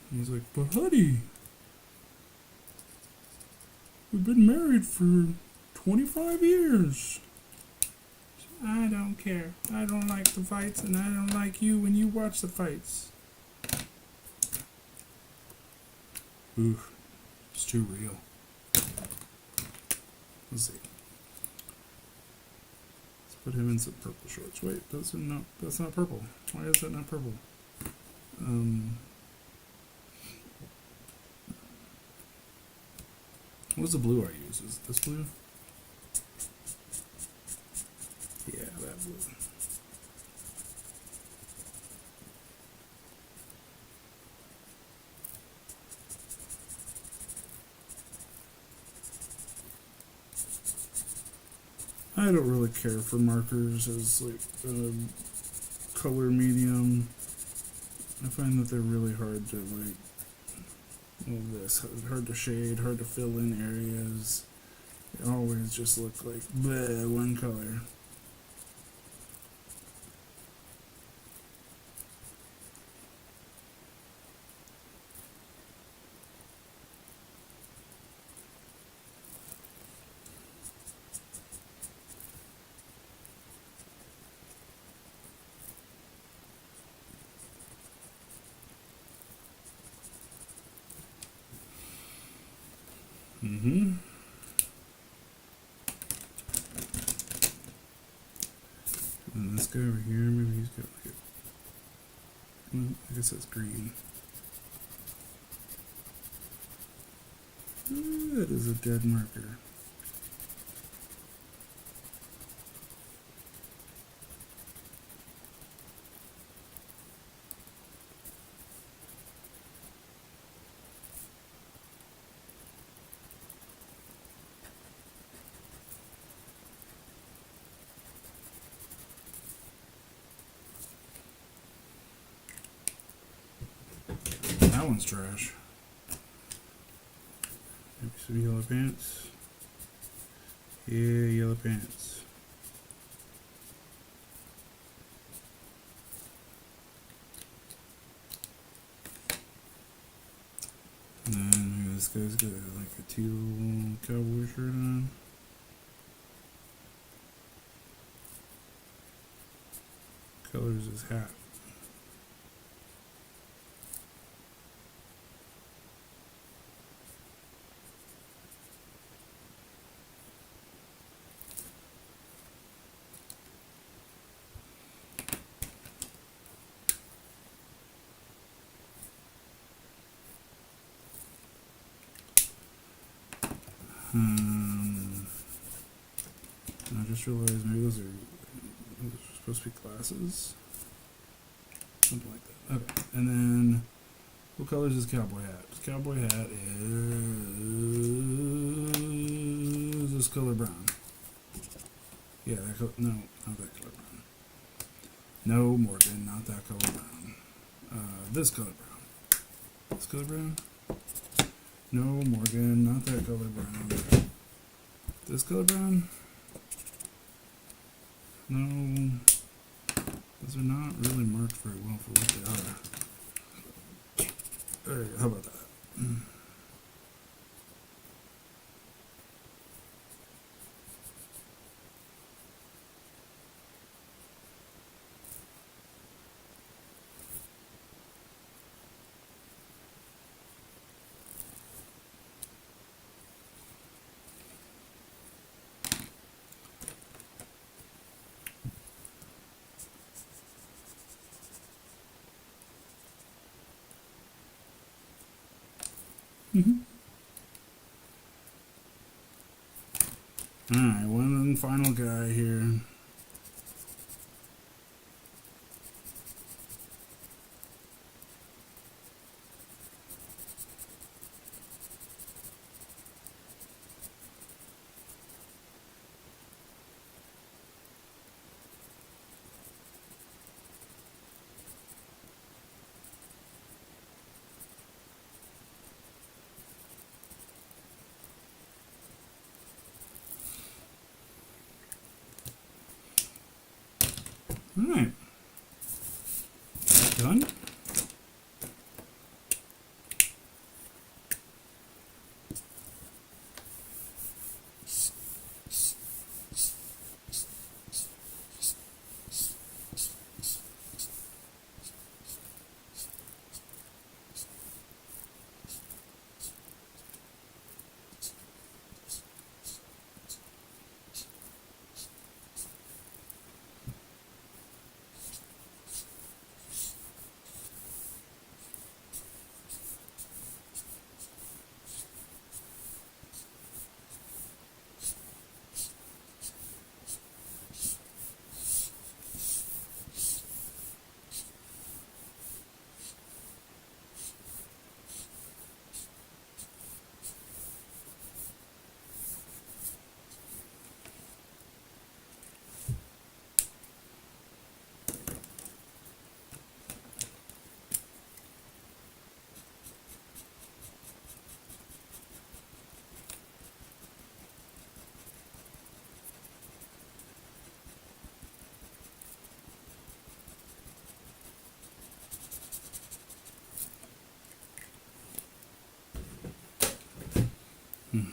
And he's like, but honey, we've been married for 25 years. I don't care. I don't like the fights, and I don't like you when you watch the fights. Ooh, it's too real. Let's see. Let's put him in some purple shorts. Wait, that's not purple. Why is that not purple? What's the blue I use? Is this blue? Yeah, that blue. I don't really care for markers as like color medium. I find that they're really hard to like. All this hard to shade, hard to fill in areas. They always just look like bleh, one color. Mm-hmm. And this guy over here, maybe he's got like I guess that's green. That is a dead marker. That one's trash. Maybe some yellow pants. Yeah, yellow pants. And then maybe this guy's got like a teal cowboy shirt on. Colors his hat. I just realized maybe those are supposed to be glasses. Something like that. Okay. And then, what color is his cowboy hat? His cowboy hat is this color brown. Yeah, that color. No, not that color brown. No, Morgan, not that color brown. This color brown. This color brown? No, Morgan, not that color brown. This color brown? No. Those are not really marked very well for what they are. There you go. How about that? Alright, one final guy here. Alright. Done?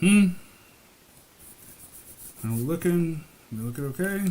How we looking? We looking okay?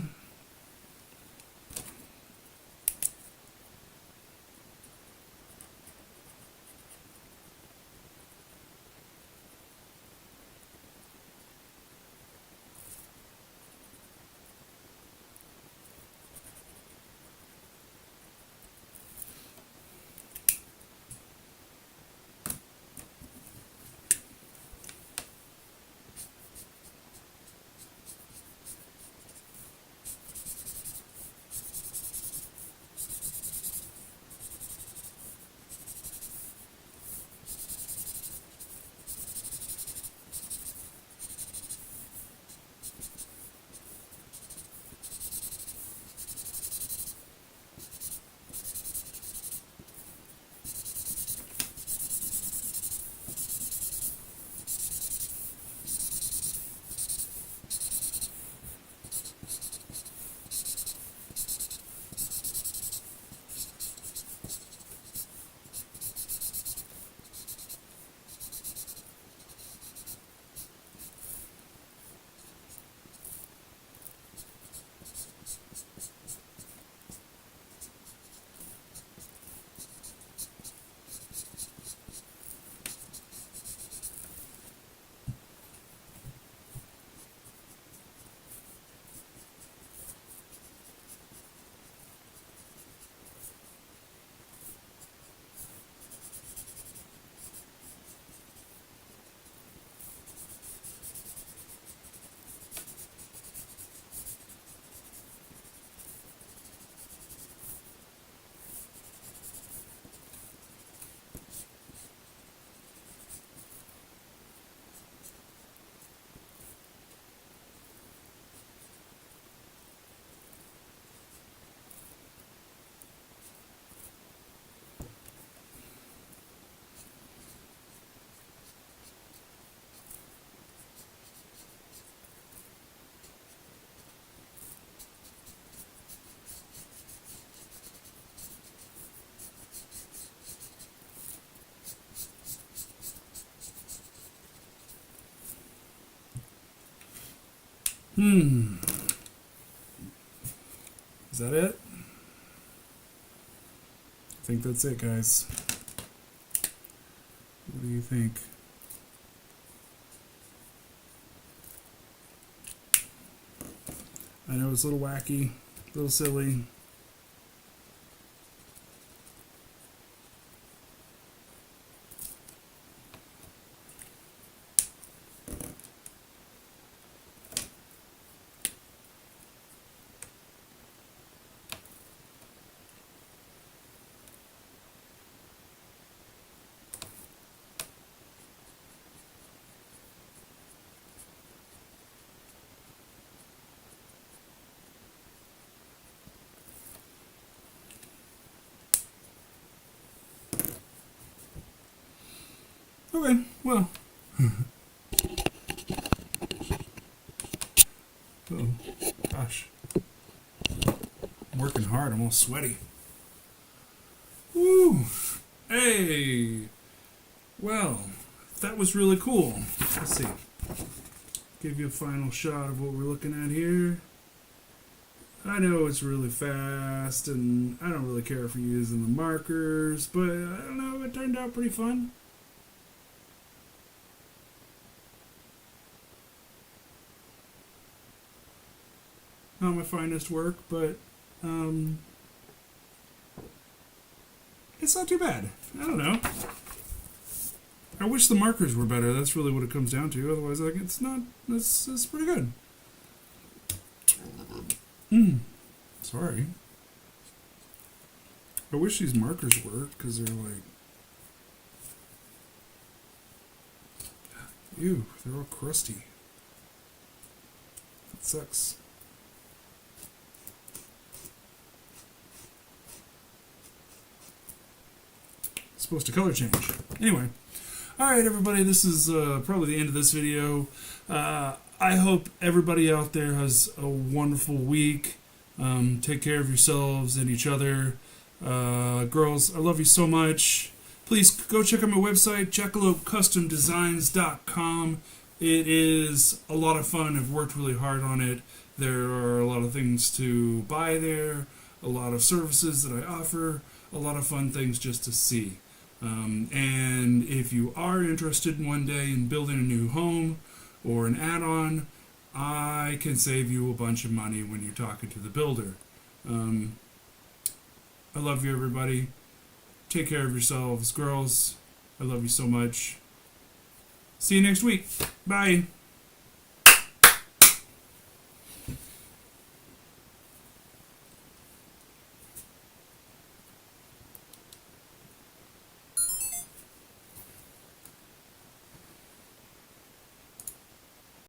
Is that it? I think that's it, guys. What do you think? I know it's a little wacky, a little silly. Okay, well. Oh, gosh. I'm working hard, I'm all sweaty. Woo! Hey! Well, that was really cool. Let's see. Give you a final shot of what we're looking at here. I know it's really fast, and I don't really care for using the markers, but I don't know, it turned out pretty fun. Not my finest work, but it's not too bad. I don't know. I wish the markers were better. That's really what it comes down to. Otherwise, like, it's not. It's pretty good. Sorry. I wish these markers worked because they're like, ew, they're all crusty. It sucks. Supposed to color change. Anyway, alright everybody, this is probably the end of this video. I hope everybody out there has a wonderful week. Take care of yourselves and each other. Girls, I love you so much. Please go check out my website, jackalopecustomdesigns.com. It is a lot of fun. I've worked really hard on it. There are a lot of things to buy there, a lot of services that I offer, a lot of fun things just to see. And if you are interested one day in building a new home or an add-on, I can save you a bunch of money when you're talking to the builder. I love you, everybody. Take care of yourselves. Girls, I love you so much. See you next week. Bye.